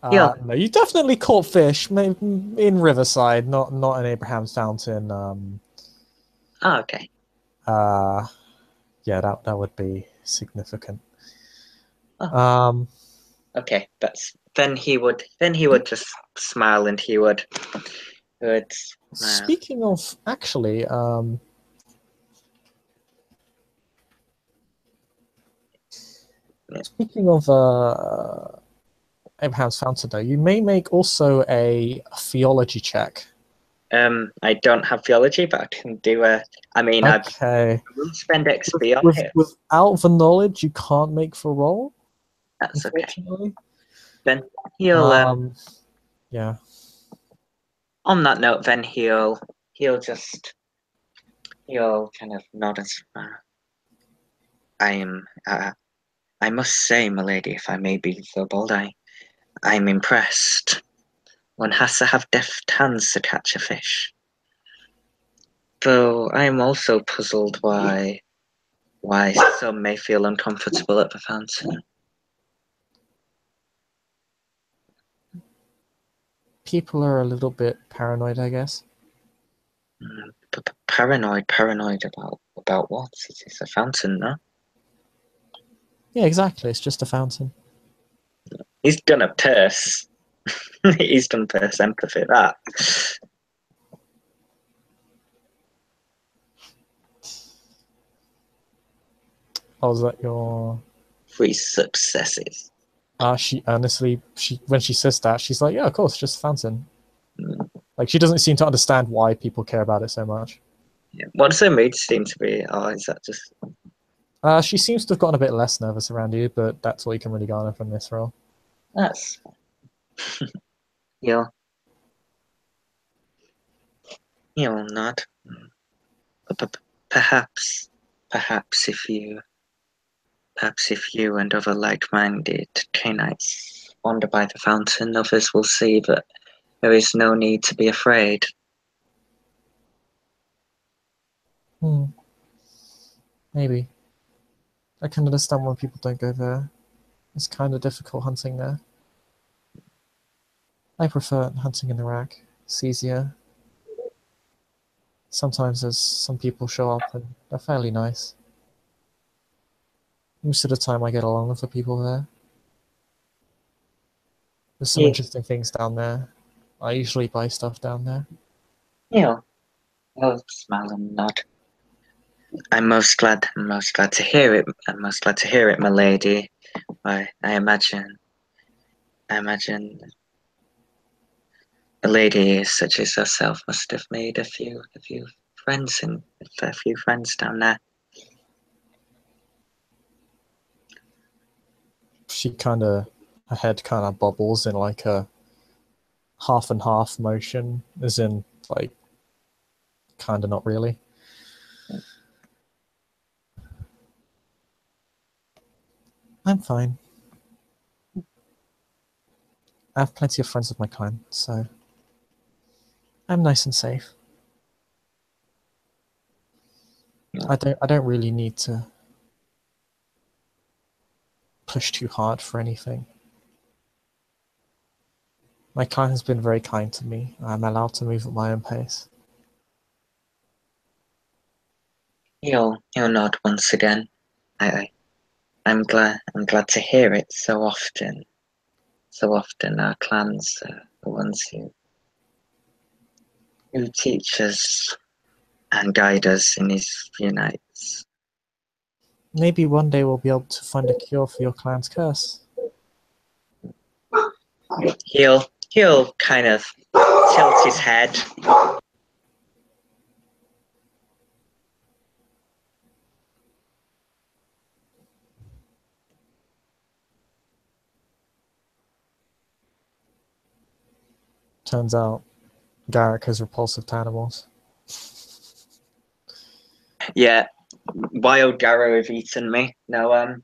No, you definitely caught fish in Riverside, not in Abraham's Fountain. Okay. Yeah, that would be significant. Okay, but then he would just smile and he would. Speaking of, actually, speaking of Abraham's Fountain, though, you may make also a theology check. I don't have theology, but I can do a. I mean, okay. I will spend XP on it. Without the knowledge, you can't make the roll. That's unfortunately. Okay. Then he'll. Yeah. On that note, then he'll kind of nod and smile. I must say, my lady, if I may be so bold, I'm impressed. One has to have deft hands to catch a fish. Though I am also puzzled why some may feel uncomfortable at the fountain. People are a little bit paranoid, I guess. Paranoid about what? It's a fountain, no? Yeah, exactly. It's just a fountain. He's done a purse. He's done purse empathy, that. Oh, was that your... 3 successes. She earnestly, when she says that, she's like, yeah, of course, just fountain. Like, she doesn't seem to understand why people care about it so much. Yeah. What does her mood seem to be? Or is that just... She seems to have gotten a bit less nervous around you, but that's all you can really garner from this role. That's... You'll nod. Perhaps if you and other like-minded Canaanites wander by the fountain, others will see that there is no need to be afraid. Maybe. I can understand why people don't go there. It's kind of difficult hunting there. I prefer hunting in Iraq. It's easier. Sometimes there's some people show up and they're fairly nice. Most of the time I get along with the people there. There's some interesting things down there. I usually buy stuff down there. I'll smile and nod. I'm most glad to hear it. I'm most glad to hear it, my lady. I imagine a lady such as yourself must have made a few friends down there. Her head kind of bobbles in like a half and half motion, as in like kind of not really. I'm fine. I have plenty of friends of my kind, so I'm nice and safe. I don't really need to push too hard for anything. My clan has been very kind to me. I'm allowed to move at my own pace. You'll nod once again. I'm glad to hear it. So often our clans are the ones who teach us and guide us in these few nights. Maybe one day we'll be able to find a cure for your clan's curse. He'll kind of tilt his head. Turns out Garrick has repulsive to animals. Yeah, wild Garrow have eaten me. No,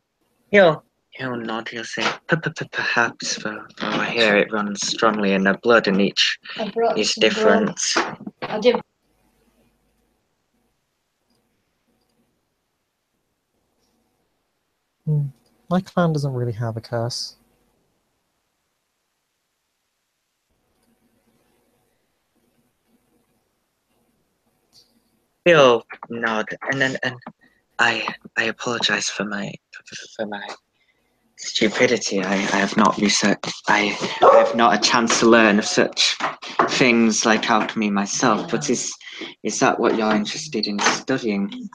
he'll nod. He'll say, perhaps, for I hear it runs strongly in their blood, and each is different. My clan doesn't really have a curse. He'll nod, and I apologize for my stupidity. I have not researched. I have not a chance to learn of such things like alchemy myself. But is that what you're interested in studying?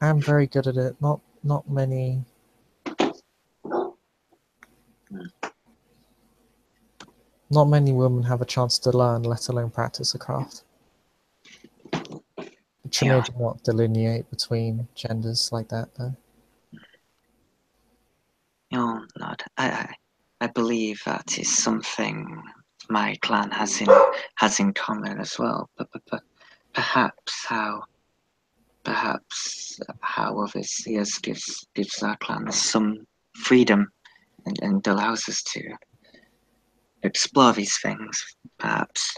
I'm very good at it. Not many. Not many women have a chance to learn, let alone practice a craft. Tremere do not delineate between genders like that, though. No, not. I believe that is something my clan has in common as well. But perhaps how others see us gives our clans some freedom and allows us to explore these things, perhaps.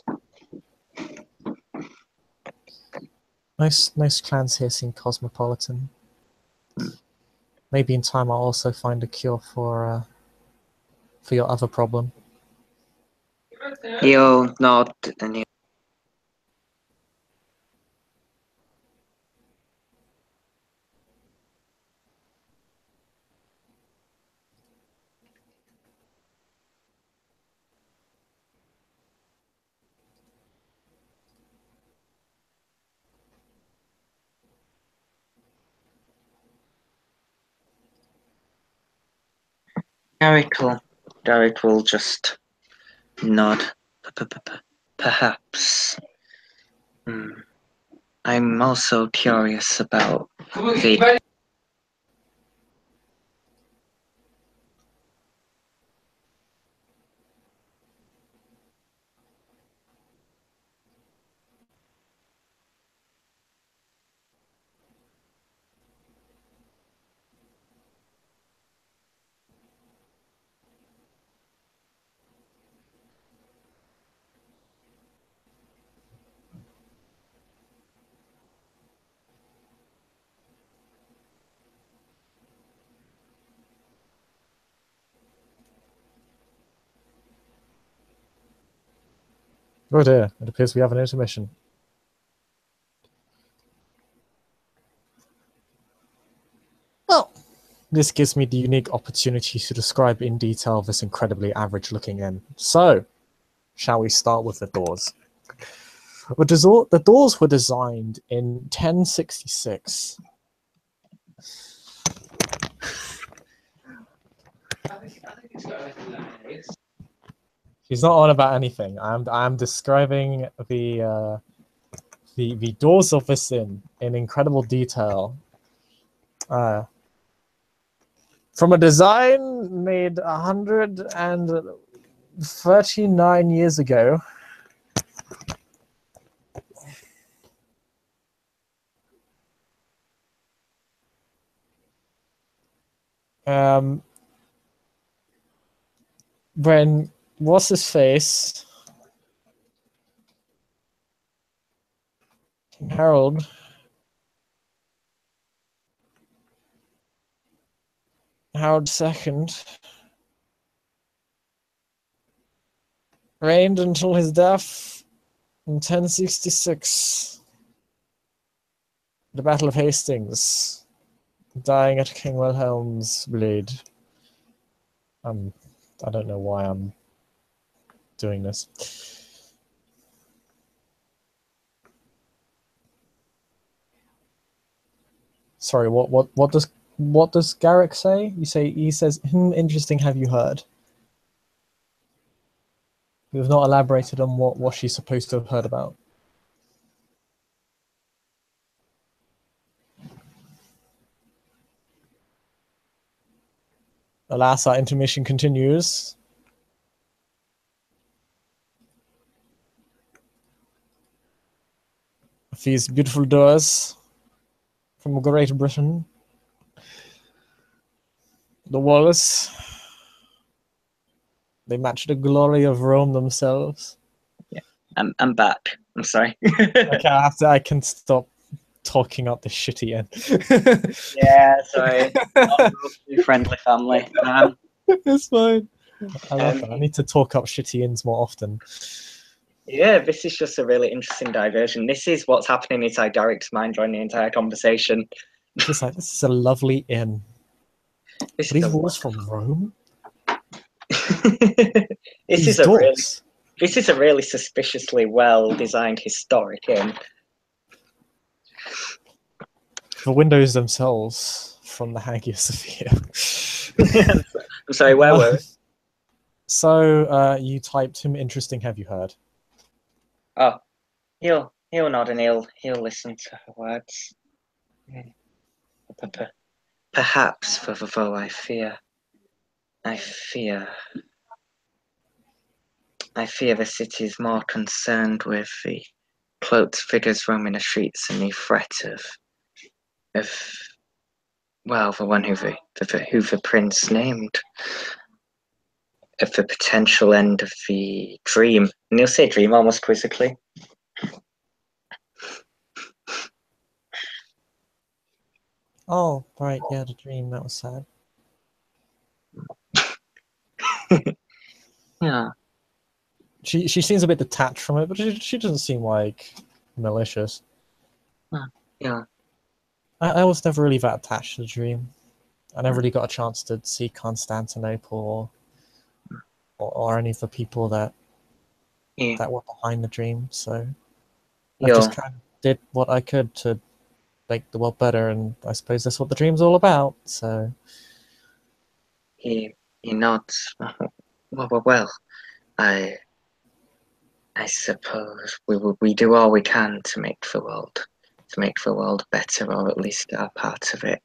Most clans here seem cosmopolitan. Maybe in time I'll also find a cure for your other problem. He'll nod and he'll Garrick will just nod. Perhaps. I'm also curious about the. Oh dear, it appears we have an intermission. Well, this gives me the unique opportunity to describe in detail this incredibly average-looking inn. So, shall we start with the doors? The doors were designed in 1066. He's not on about anything. I'm describing the doors of this inn in incredible detail. From a design made 139 years ago. When what's his face? King Harold II reigned until his death in 1066. The Battle of Hastings, dying at King Wilhelm's blade. I don't know why I'm doing this. Sorry, what does Garrick say? He says, interesting, have you heard? We've not elaborated on what she's supposed to have heard about. Alas, our intermission continues. These beautiful doors from Great Britain. The walls, they match the glory of Rome themselves. Yeah, I'm back. I'm sorry. Okay, I can stop talking up this shitty end. Yeah, sorry. Not a friendly family. It's fine. I love that. I need to talk up shitty inns more often. Yeah, this is just a really interesting diversion. This is what's happening inside Garrick's mind during the entire conversation. Just like, this is a lovely inn. Are these walls from Rome? This is a really suspiciously well designed historic inn. The windows themselves from the Hagia Sophia. I'm sorry, where were we? So you typed him interesting, have you heard? Oh, he'll nod and he'll listen to her words. Perhaps, though I fear the city is more concerned with the cloaked figures roaming the streets and the threat of the one who the prince named, of the potential end of the dream. And he'll say dream almost quizzically. Oh, right, yeah, the dream, that was sad. Yeah. She seems a bit detached from it, but she doesn't seem like malicious. Yeah. I was never really that attached to the dream. I never really got a chance to see Constantinople or any of the people that were behind the dream, so I just kind of did what I could to make the world better, and I suppose that's what the dream's all about. So He nods. Well, I I suppose we do all we can to make the world better, or at least our part of it.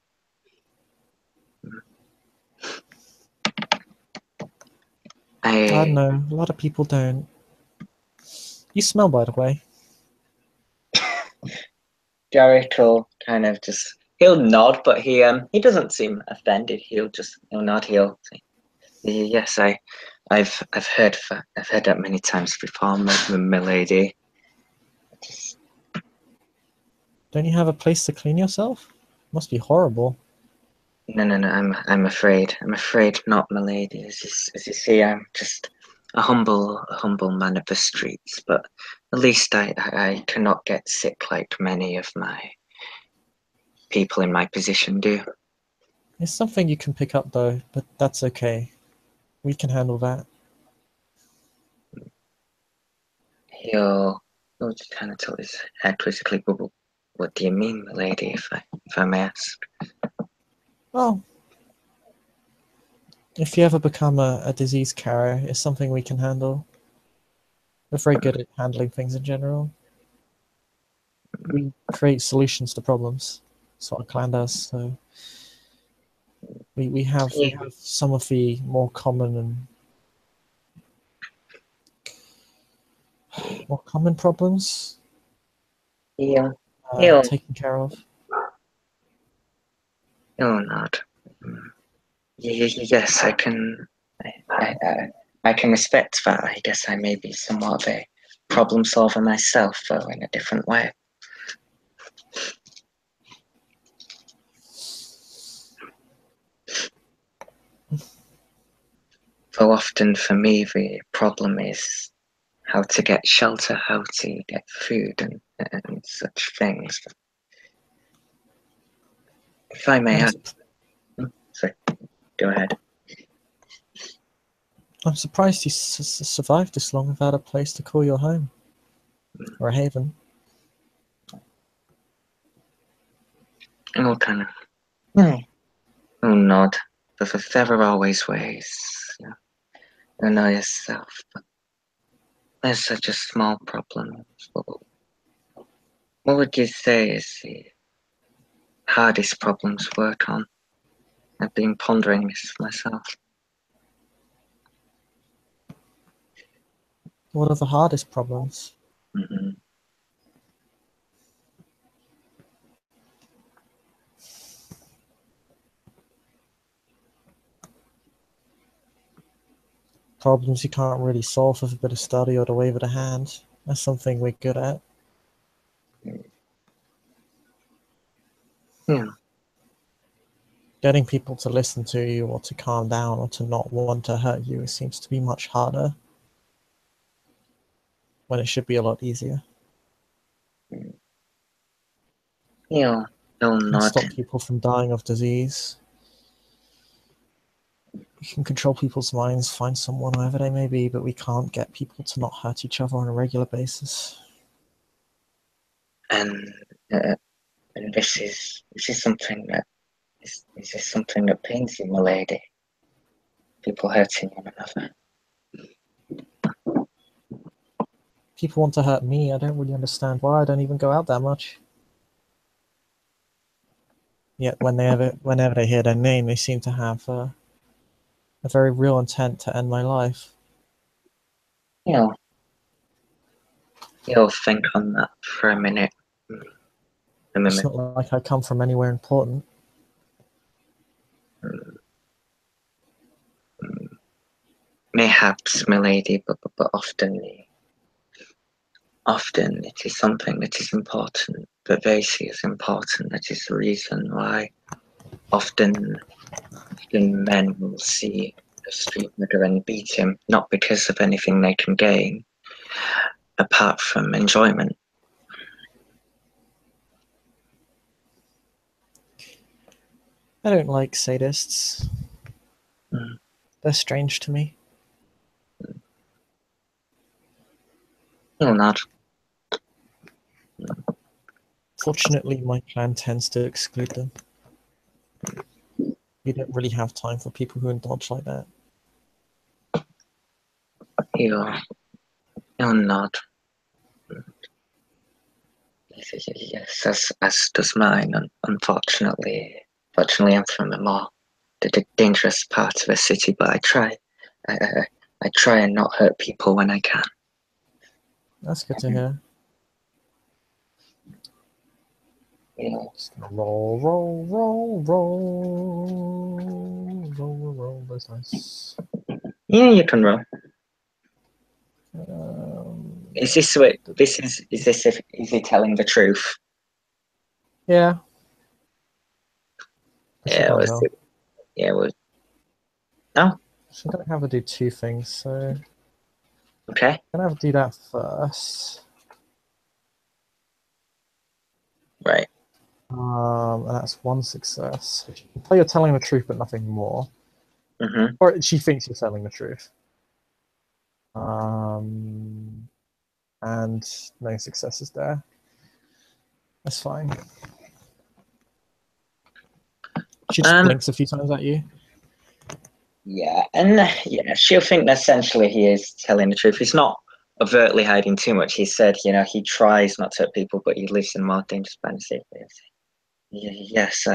I don't I know. A lot of people don't. You smell, by the way. Garrick will kind of just he'll nod, but he doesn't seem offended. He'll nod. He'll say, yes, I've heard that many times before, my lady. Don't you have a place to clean yourself? Must be horrible. No, I'm afraid not, my lady. As you see, I'm just a humble man of the streets. But at least I cannot get sick like many of my people in my position do. It's something you can pick up, though, but that's okay. We can handle that. He'll just kind of tilt his head quizzically. What do you mean, my lady, if I may ask? Well, if you ever become a disease carrier, it's something we can handle. We're very good at handling things in general. We create solutions to problems. That's what our clan does. So we have some of the more common problems He'll he'll taken care of. he'll nod. Yes, I can. I can respect that. I guess I may be somewhat of a problem solver myself, though in a different way. So often for me, the problem is how to get shelter, how to get food, and such things. If I may ask, sorry, go ahead. I'm surprised you survived this long without a place to call your home or a haven. And we'll kind of we'll nod. But there are always ways. You know yourself. But there's such a small problem. What would you say is the hardest problem to work on? I've been pondering this myself. What are the hardest problems? Mm-hmm. Problems you can't really solve with a bit of study or the wave of the hand. That's something we're good at. Yeah. Getting people to listen to you or to calm down or to not want to hurt you, it seems to be much harder when it should be a lot easier. He'll You can nod. stop people from dying of disease. We can control people's minds, find someone wherever they may be, but we can't get people to not hurt each other on a regular basis. And uh, and this is something that is this something that pains you, my lady? People hurting one another. People want to hurt me. I don't really understand why. I don't even go out that much. Yet whenever they hear their name, they seem to have a very real intent to end my life. He'll he'll think on that for a minute. It's not like I come from anywhere important. Mayhaps, my lady, but often it is something that is important, that they see as important. That is the reason why often men will see a street murderer and beat him, not because of anything they can gain, apart from enjoyment. I don't like sadists. Mm. They're strange to me. He'll nod. Fortunately, my clan tends to exclude them. We don't really have time for people who indulge like that. He'll nod. Yes, as does mine. Unfortunately, I'm from a more dangerous part of the city, but I try. I try and not hurt people when I can. That's good to hear. Yeah. Just gonna roll, roll, roll, roll, roll, roll, roll. That's nice. Yeah, you can roll. Is this what this is? This if is he telling the truth? Yeah. Yeah, was it? Yeah, was. No. So I'm gonna have to do two things. So Okay. I'm gonna have to do that first. Right. And that's one success. So you're telling the truth, but nothing more. Mm-hmm. Or she thinks you're telling the truth. And no successes there. That's fine. She just blinks a few times at you. Yeah, and yeah, she'll think that essentially he is telling the truth. He's not overtly hiding too much. He said, he tries not to hurt people, but he lives in more dangerous places. Yes,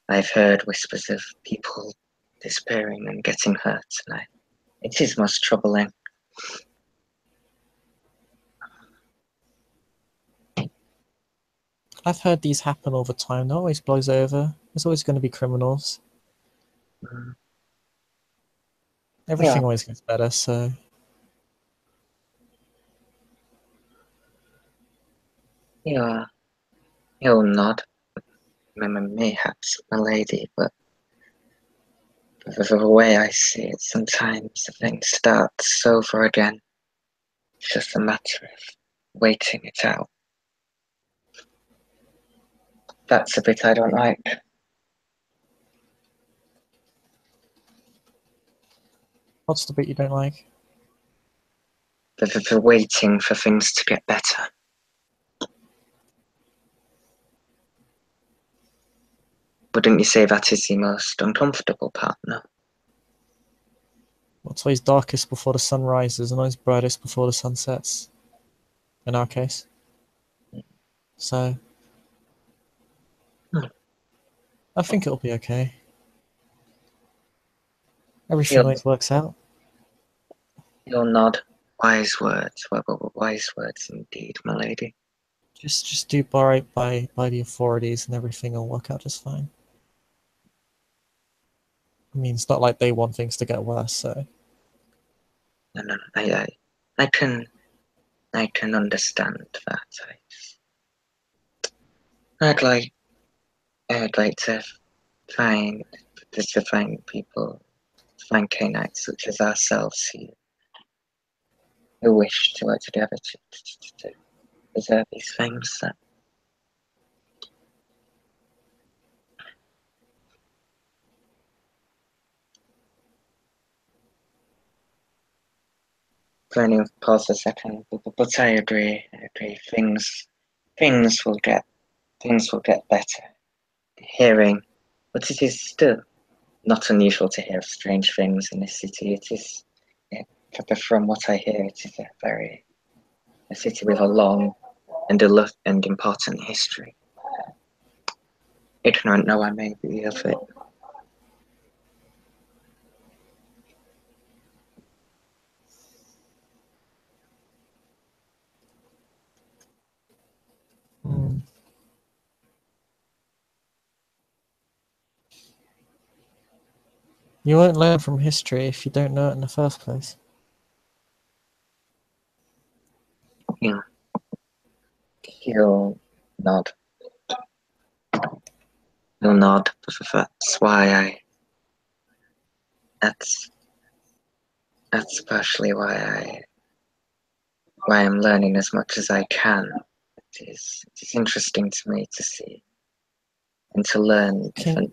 I've heard whispers of people disappearing and getting hurt, and it is most troubling. I've heard these happen all the time. It always blows over. There's always going to be criminals. Everything always gets better, so... He'll nod. Mayhaps, my lady, but the way I see it, sometimes the thing starts over again. It's just a matter of waiting it out. That's a bit I don't like. What's the bit you don't like? The waiting for things to get better. Wouldn't you say that is the most uncomfortable part, no? What's always darkest before the sun rises and always brightest before the sun sets? In our case. So... I think it'll be okay. Everything always works out. You'll nod. Wise words. Wise words indeed, my lady. Just do right by the authorities and everything will work out just fine. I mean, it's not like they want things to get worse, so... No, I can understand that. I'd like to find people, find canines such as ourselves who wish to work together to preserve these things. Glennie paused a second, but I agree. Things will get better. Hearing, but it is still not unusual to hear of strange things in this city. It is, from what I hear, it is a city with a long and important history. Ignorant though I may be of it. You won't learn from history if you don't know it in the first place. Yeah. He'll nod. He'll nod. That's why that's partially why I'm learning as much as I can. It is interesting to me to see and to learn different.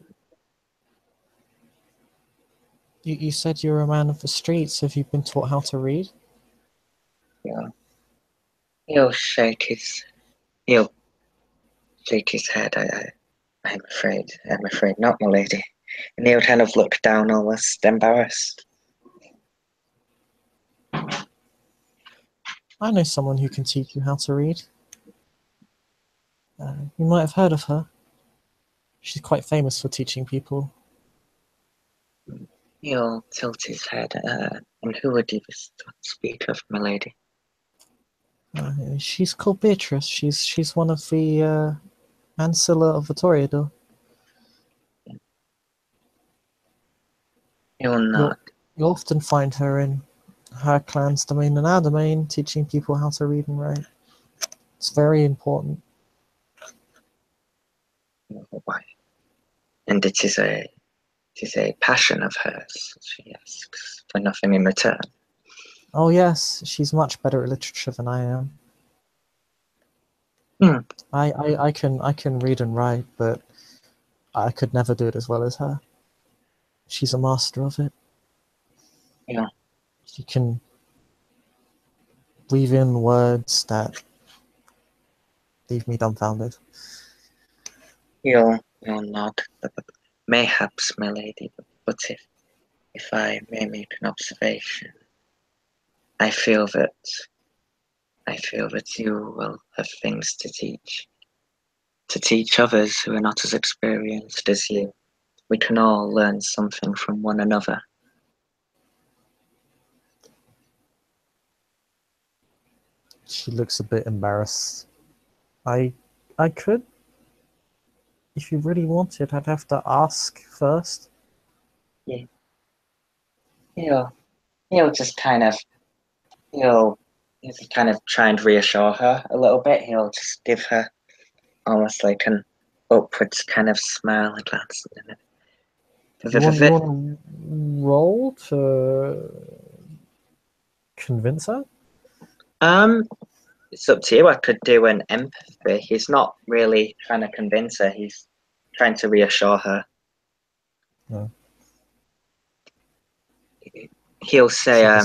You said you're a man of the streets. Have you been taught how to read? Yeah. He'll shake his head. I'm afraid not, my lady. And he'll kind of look down, almost embarrassed. I know someone who can teach you how to read. You might have heard of her. She's quite famous for teaching people. He'll tilt his head. And who would you speak of, milady? She's called Beatrice. She's one of the Ancilla of the Toreador. He'll nod. You'll often find her in her clan's domain and our domain, teaching people how to read and write. It's very important. Why? And it is a passion of hers. She asks for nothing in return. Oh yes, she's much better at literature than I am. Hmm. I can read and write, but I could never do it as well as her. She's a master of it. Yeah. She can weave in words that leave me dumbfounded. He'll nod. Mayhaps, my lady, but if I may make an observation, I feel that you will have things to teach others who are not as experienced as you. We can all learn something from one another. She looks a bit embarrassed. I could. If you really wanted, I'd have to ask first. Yeah. He'll just kind of he'll just kind of try and reassure her a little bit. He'll just give her almost like an upwards kind of smile and glance. You want to roll to convince her? It's up to you. I could do an empathy. He's not really trying to convince her. He's trying to reassure her. No. He'll say, I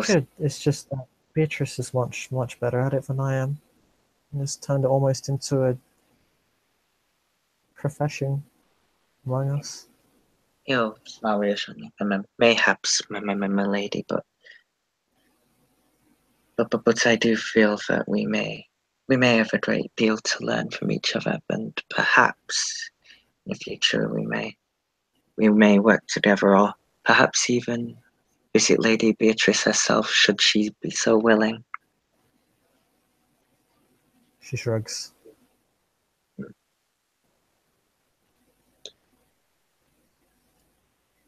could. It's just that Beatrice is much better at it than I am. And it's turned it almost into a profession among us. he'll smile reassuringly. Mayhaps, my lady, but I do feel that we may have a great deal to learn from each other, and perhaps in the future we may work together, or perhaps even visit Lady Beatrice herself, should she be so willing. She shrugs.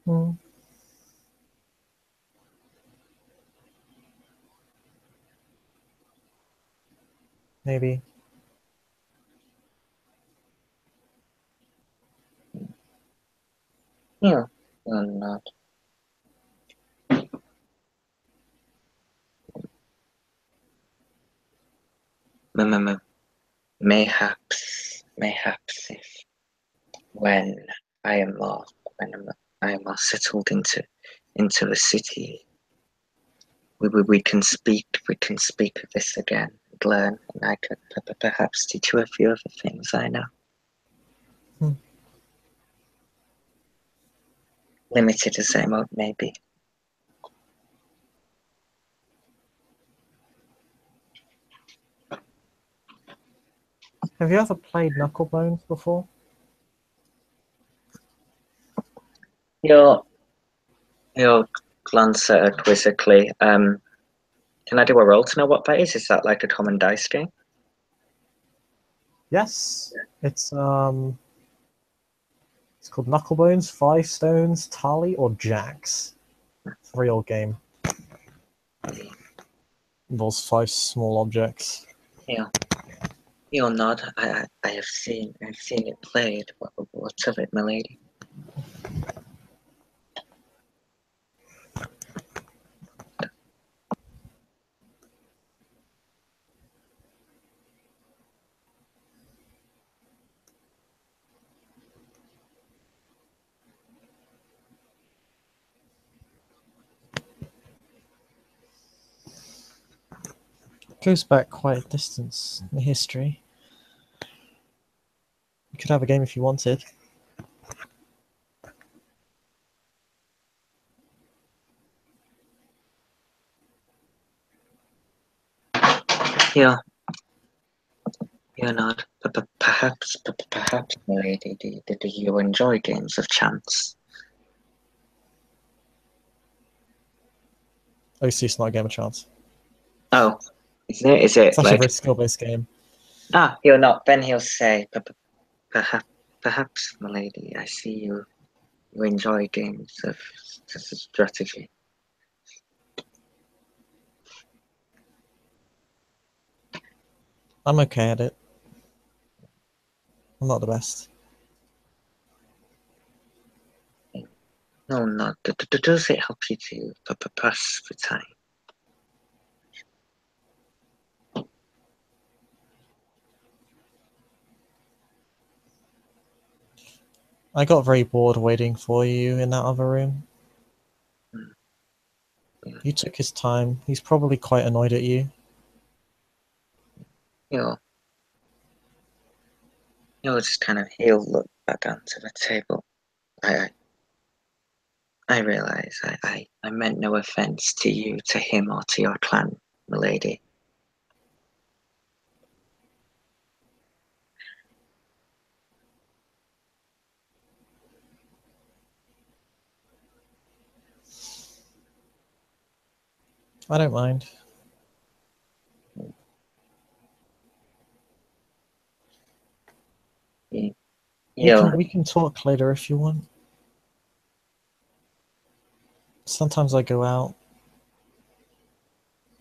Hmm. Maybe. Yeah, or not. Mayhaps, if when I am more settled into a city, we can speak of this again and learn, and I could perhaps teach you a few other things I know. Hmm. Limited as they may be. Have you ever played Knucklebones before? He'll glance at her quizzically. Can I do a roll to know what that is? Is that like a common dice game? Yes. It's called Knucklebones, Five Stones, Tally, or Jacks. It's a real game. Involves 5 small objects. Yeah. He'll nod. I have seen it played. What's of it, my lady? It goes back quite a distance in history. You could have a game if you wanted. You're not. Perhaps, my lady, do you enjoy games of chance? OC is not a game of chance. Oh, is it? Is it It's actually a like very skill-based game. You're not. Then he'll say, perhaps, my lady, I see you enjoy games of strategy. I'm okay at it. I'm not the best. No, not. Does it help you to pass the time? I got very bored waiting for you in that other room. Yeah. You took his time. He's probably quite annoyed at you. You'll just kind of he'll look back onto the table. I realize I meant no offense to you, to him, or to your clan, milady. I don't mind. We can talk later if you want. Sometimes I go out.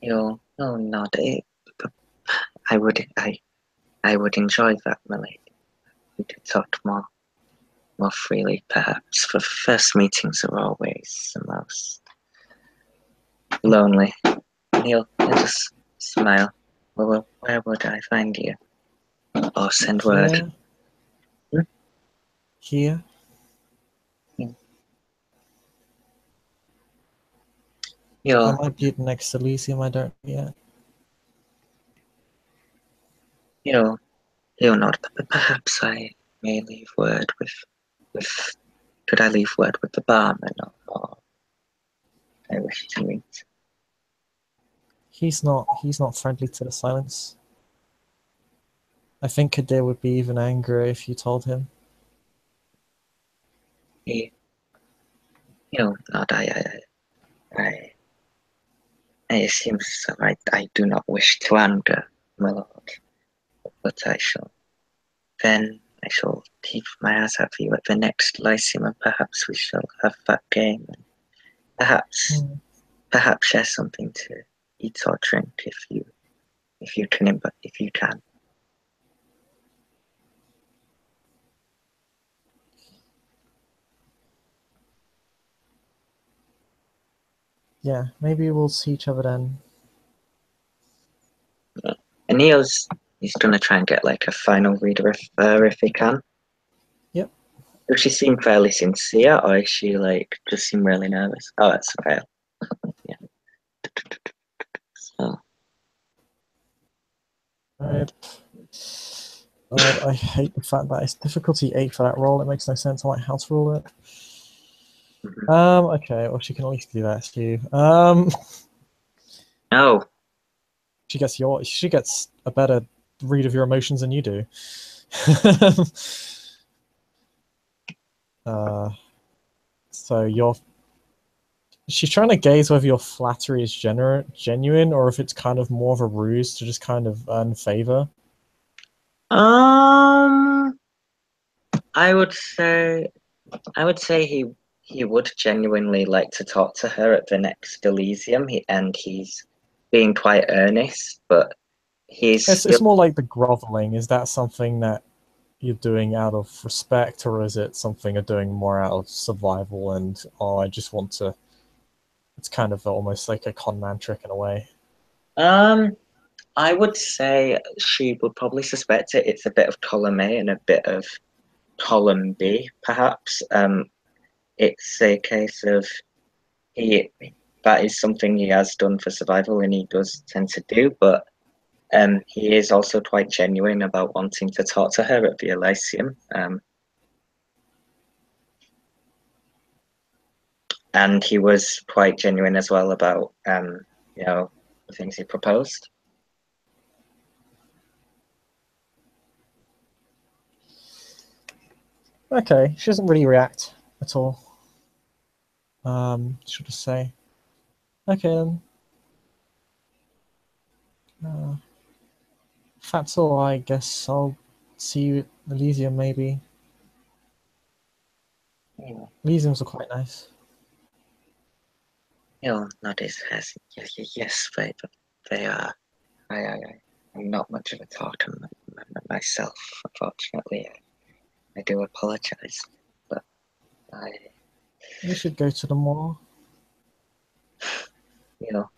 No, not it. I would enjoy that, milady. We could talk more freely, perhaps. For first meetings are always the most lonely. He'll just smile. Well, where would I find you? Or send word? Here. Hmm? Here. I might be at next Elysium, I don't know yet. He'll not. Perhaps I may leave word with. Could I leave word with the barman, or I wish to meet? He's not friendly to the silence. I think Kadir would be even angrier if you told him. Not I assume so. I do not wish to anger, my lord, but I shall keep my eyes out for you at the next Lyceum, and perhaps we shall have that game, and perhaps share something to eat or drink if you can. Yeah, maybe we'll see each other then. And he's gonna try and get like a final reader if he can. Yep. Does she seem fairly sincere, or is she like just seem really nervous? Oh, that's a fail. Yeah. So. Right. I hate the fact that it's difficulty 8 for that roll. It makes no sense. I might house rule it. Okay, well she can at least do that to you. No. She gets a better read of your emotions than you do. So she's trying to gauge whether your flattery is genuine or if it's kind of more of a ruse to just kind of earn favor. I would say he would genuinely like to talk to her at the next Elysium. He's being quite earnest, but It's more like the groveling. Is that something that you're doing out of respect, or is it something you're doing more out of survival and I just want to? It's kind of almost like a con man trick in a way. I would say she would probably suspect it's a bit of column A and a bit of column B, perhaps. It's a case of that is something he has done for survival and he does tend to do, but he is also quite genuine about wanting to talk to her at the Elysium. And he was quite genuine as well about the things he proposed. Okay, she doesn't really react at all. She'll just say, okay then. If that's all, I guess I'll see you at Elysium maybe. Yeah. Elysiums are quite nice. He'll nod his head. Yes, they are. I'm not much of a talker myself, unfortunately. I do apologize, but I, You should go to the mall. you know,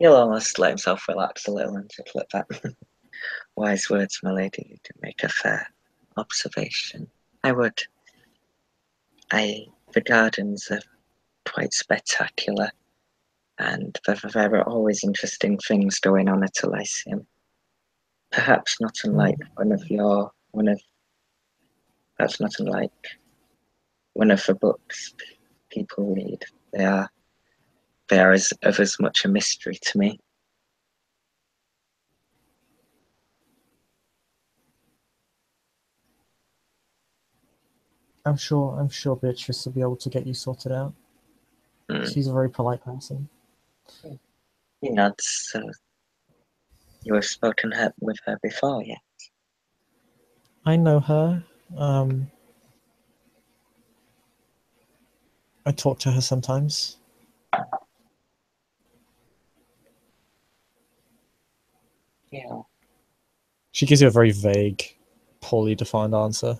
he'll almost let himself relax a little and just let that wise words, my lady. You did make a fair observation. I would. The gardens are quite spectacular, and there are always interesting things going on at Elysium. Perhaps not unlike perhaps not unlike one of the books people read. They are of as much a mystery to me. I'm sure Beatrice will be able to get you sorted out. Mm. She's a very polite person. He nods. So you have spoken with her before, yeah? I know her. I talk to her sometimes. Yeah. She gives you a very vague, poorly defined answer.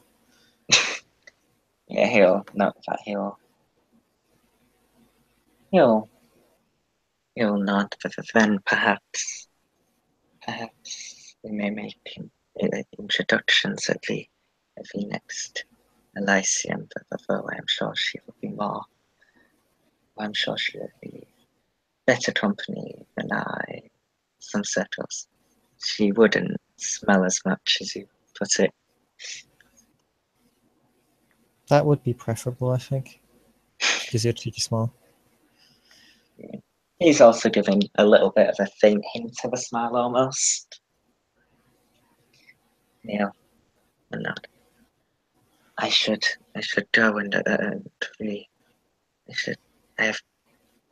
Yeah, he'll note that he'll nod, but then perhaps we may make introductions at the next Elysium, but though I'm sure she will be more. I'm sure she will be better company than I. Some circles. She wouldn't smell as much as you put it. That would be preferable, I think. She gives you a cheeky smile. He's also giving a little bit of a faint hint of a smile almost. Yeah, and nod. I should go and really. I should. I have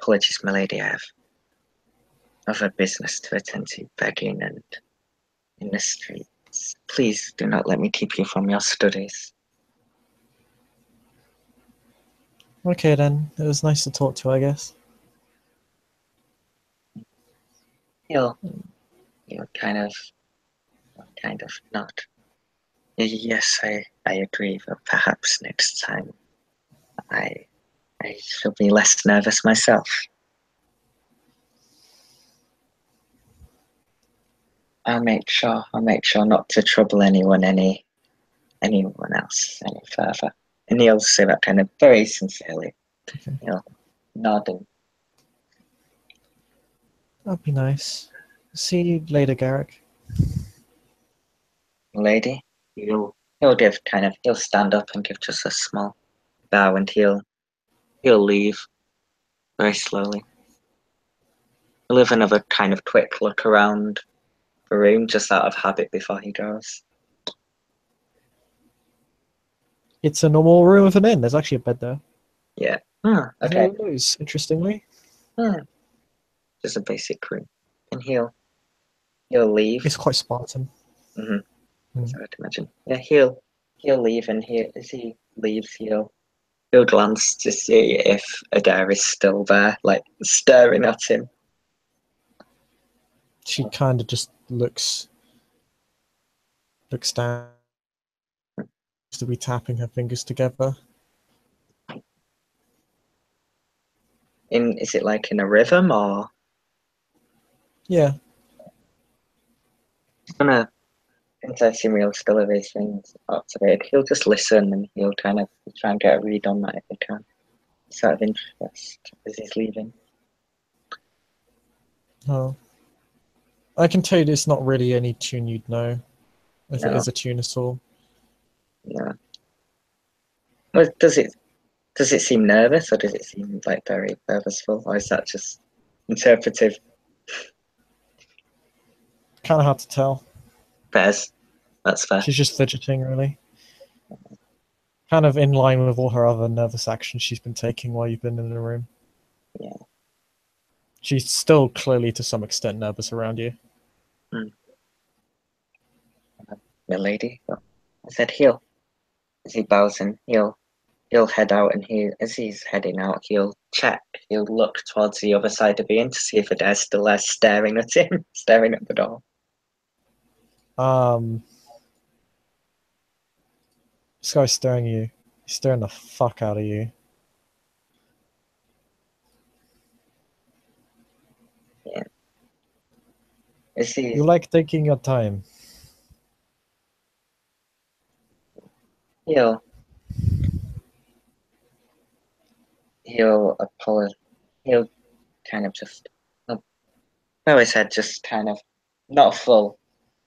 apologies, my lady. I have other business to attend to, begging and in the streets. Please do not let me keep you from your studies. Okay then, it was nice to talk to you, I guess. He'll kind of nod. Yes, I agree, but perhaps next time I I shall be less nervous myself. I'll make sure not to trouble anyone else any further. And he'll say that kind of very sincerely. Okay. He'll nod and That'd be nice. See you later, Garrick. lady, he'll stand up and give just a small bow and he'll leave very slowly. He'll have another kind of quick look around the room just out of habit before he goes. It's a normal room of an inn. There's actually a bed there. Yeah. Okay. Okay. Those, interestingly. Just a basic room. And he'll leave. It's quite Spartan. So I'd imagine. Yeah, he'll leave, and as he leaves, he'll glance to see if Adair is still there, like staring at him. She kind of just looks down, to be tapping her fingers together. Is it like in a rhythm, or Yeah. he's gonna? Since I assume he'll still have his things activated, he'll just listen and he'll kind of try and get a read on that if he can, sort of interest as he's leaving. Oh. I can tell you it's not really any tune you'd know, if it No, is a tune at all. no. Well, does it seem nervous, or does it seem like very purposeful, or is that just interpretive? Kind of hard to tell. Fairs. That's fair. She's just fidgeting, really. Kind of in line with all her other nervous actions she's been taking while you've been in the room. Yeah. She's still clearly to some extent nervous around you. Milady, I said he'll. As he bows and he'll head out, and as he's heading out, he'll look towards the other side of the inn to see if Adair's still there staring at him, staring at the door. This guy's staring at you. He's staring the fuck out of you. Yeah. Is he? You like taking your time. He'll apologize. He'll kind of just bow his head, just kind of not full,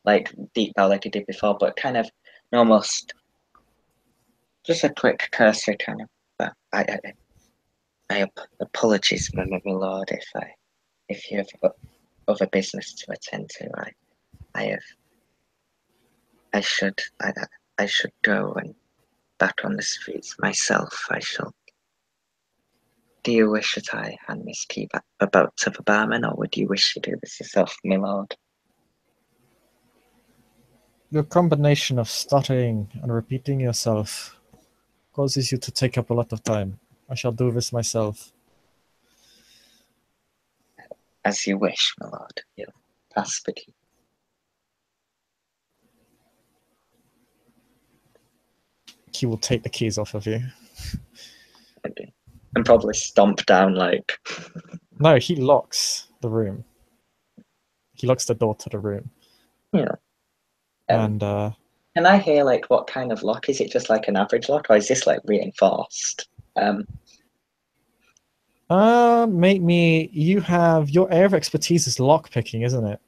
like deep bow like he did before, but kind of almost just a quick cursory kind of. But I apologies, my lord, if you have other business to attend to. I should go and back on the streets myself. I shall. Do you wish that I hand this key back about to the barman, or would you wish to do this yourself, my lord? Your combination of stuttering and repeating yourself causes you to take up a lot of time. I shall do this myself. As you wish, my lord. He'll pass the key. He will take the keys off of you. And probably stomp down like. No, he locks the room. He locks the door to the room. Yeah. And can I hear like what kind of lock? Is it just like an average lock, or is this like reinforced? make me. You have your area of expertise is lock picking, isn't it?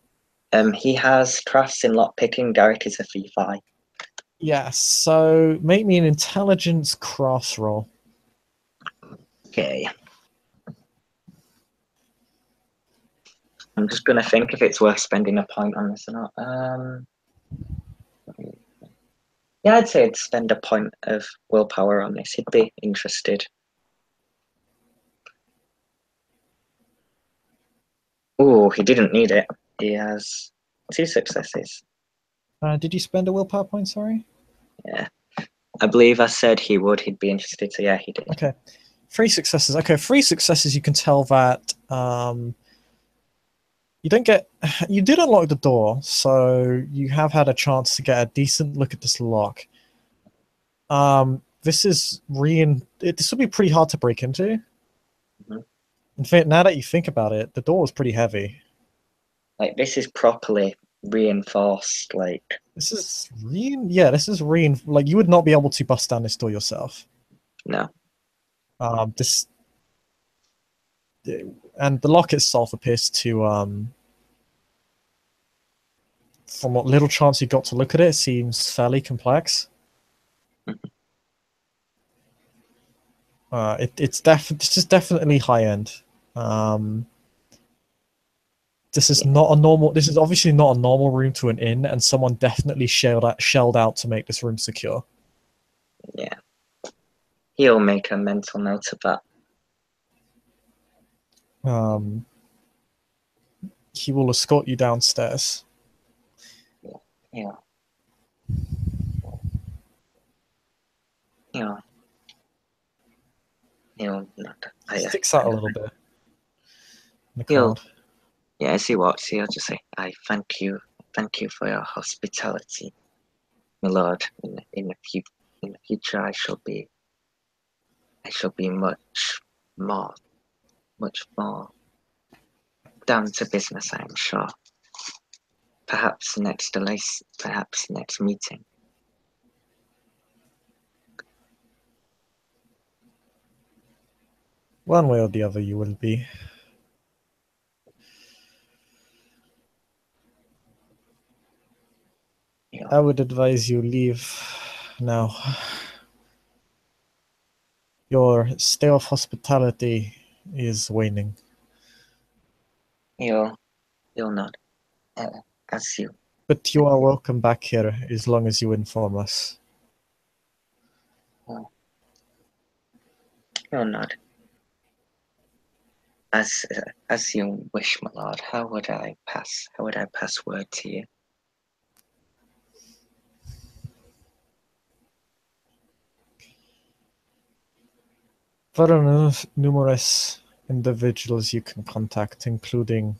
He has crafts in lock picking. Garrick is a fee-fi. Yeah. So make me an intelligence cross roll. Okay. I'm just gonna think if it's worth spending a point on this or not. Yeah, I'd say I'd spend a point of willpower on this. He'd be interested. Oh, he didn't need it. He has 2 successes. Did you spend a willpower point? Sorry. Yeah, I believe I said he would. He'd be interested. So yeah, he did. Okay, 3 successes. Okay, 3 successes. You can tell that you did unlock the door, so you have had a chance to get a decent look at this lock. This is this will be pretty hard to break into. Mm-hmm. In fact, now that you think about it, the door is pretty heavy. Like this is properly reinforced. Like this is like you would not be able to bust down this door yourself. No. This and the lock itself appears to from what little chance you got to look at it, seems fairly complex. This is definitely high end. This is not a normal. This is obviously not a normal room to an inn, and someone definitely shelled out to make this room secure. Yeah, he'll make a mental note of that. He will escort you downstairs. Yeah. He'll not. Sticks out a little bit. The crowd. Yeah, as he walks, he'll just say, "I thank you for your hospitality, my lord. In the future, I shall be much more down to business. I am sure. Perhaps next meeting." One way or the other, you will be. Yeah. I would advise you leave now. Your stay of hospitality is waning. You'll not, as you. But you are welcome back here as long as you inform us. He'll nod. As you wish, my lord. How would I pass word to you? There are numerous individuals you can contact, including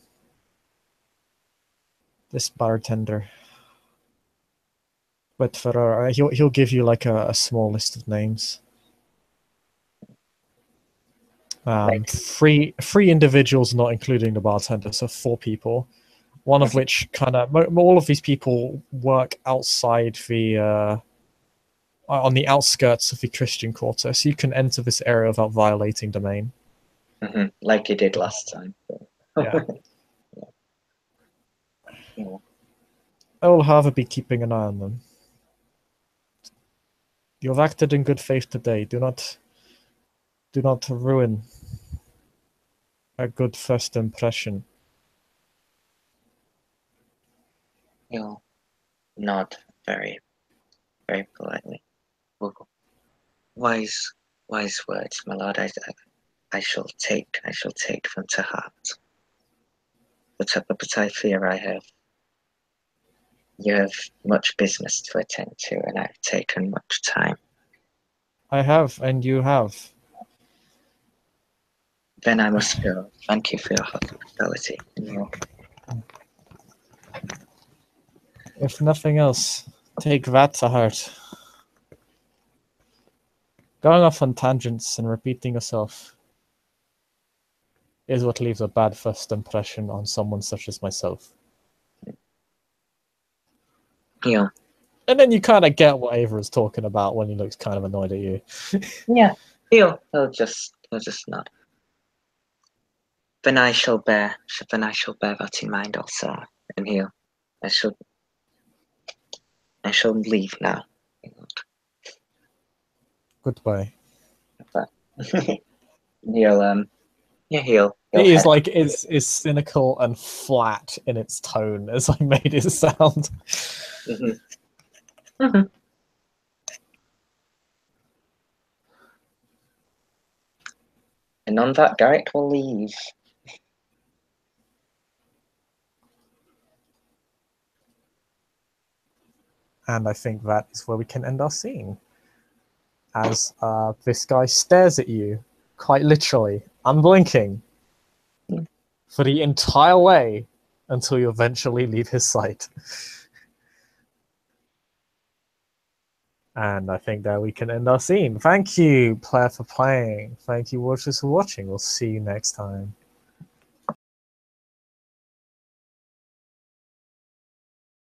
this bartender. But there are, he'll give you like a small list of names. Three individuals, not including the bartender, so 4 people. One of which all of these people work outside the on the outskirts of the Christian quarter, so you can enter this area without violating domain. Like you did last time. Yeah. Yeah. I will, however, be keeping an eye on them. You have acted in good faith today. Do not ruin a good first impression. He'll nod very, very politely. Wise words, my lord. I shall take them to heart. But I fear you have much business to attend to, and I've taken much time. I have, and you have. Then I must go. Thank you for your hospitality. If nothing else, take that to heart. Going off on tangents and repeating yourself is what leaves a bad first impression on someone such as myself. Yeah. And then you kind of get what Ava is talking about when he looks kind of annoyed at you. Yeah. He'll just nod. Then I shall bear that in mind also. And I shall leave now. Goodbye. He'll It is like is cynical and flat in its tone as I made it sound. And on that, Garrick will leave. And I think that is where we can end our scene. As this guy stares at you, quite literally, unblinking, for the entire way until you eventually leave his sight. And I think that we can end our scene. Thank you, player, for playing. Thank you, watchers, for watching. We'll see you next time.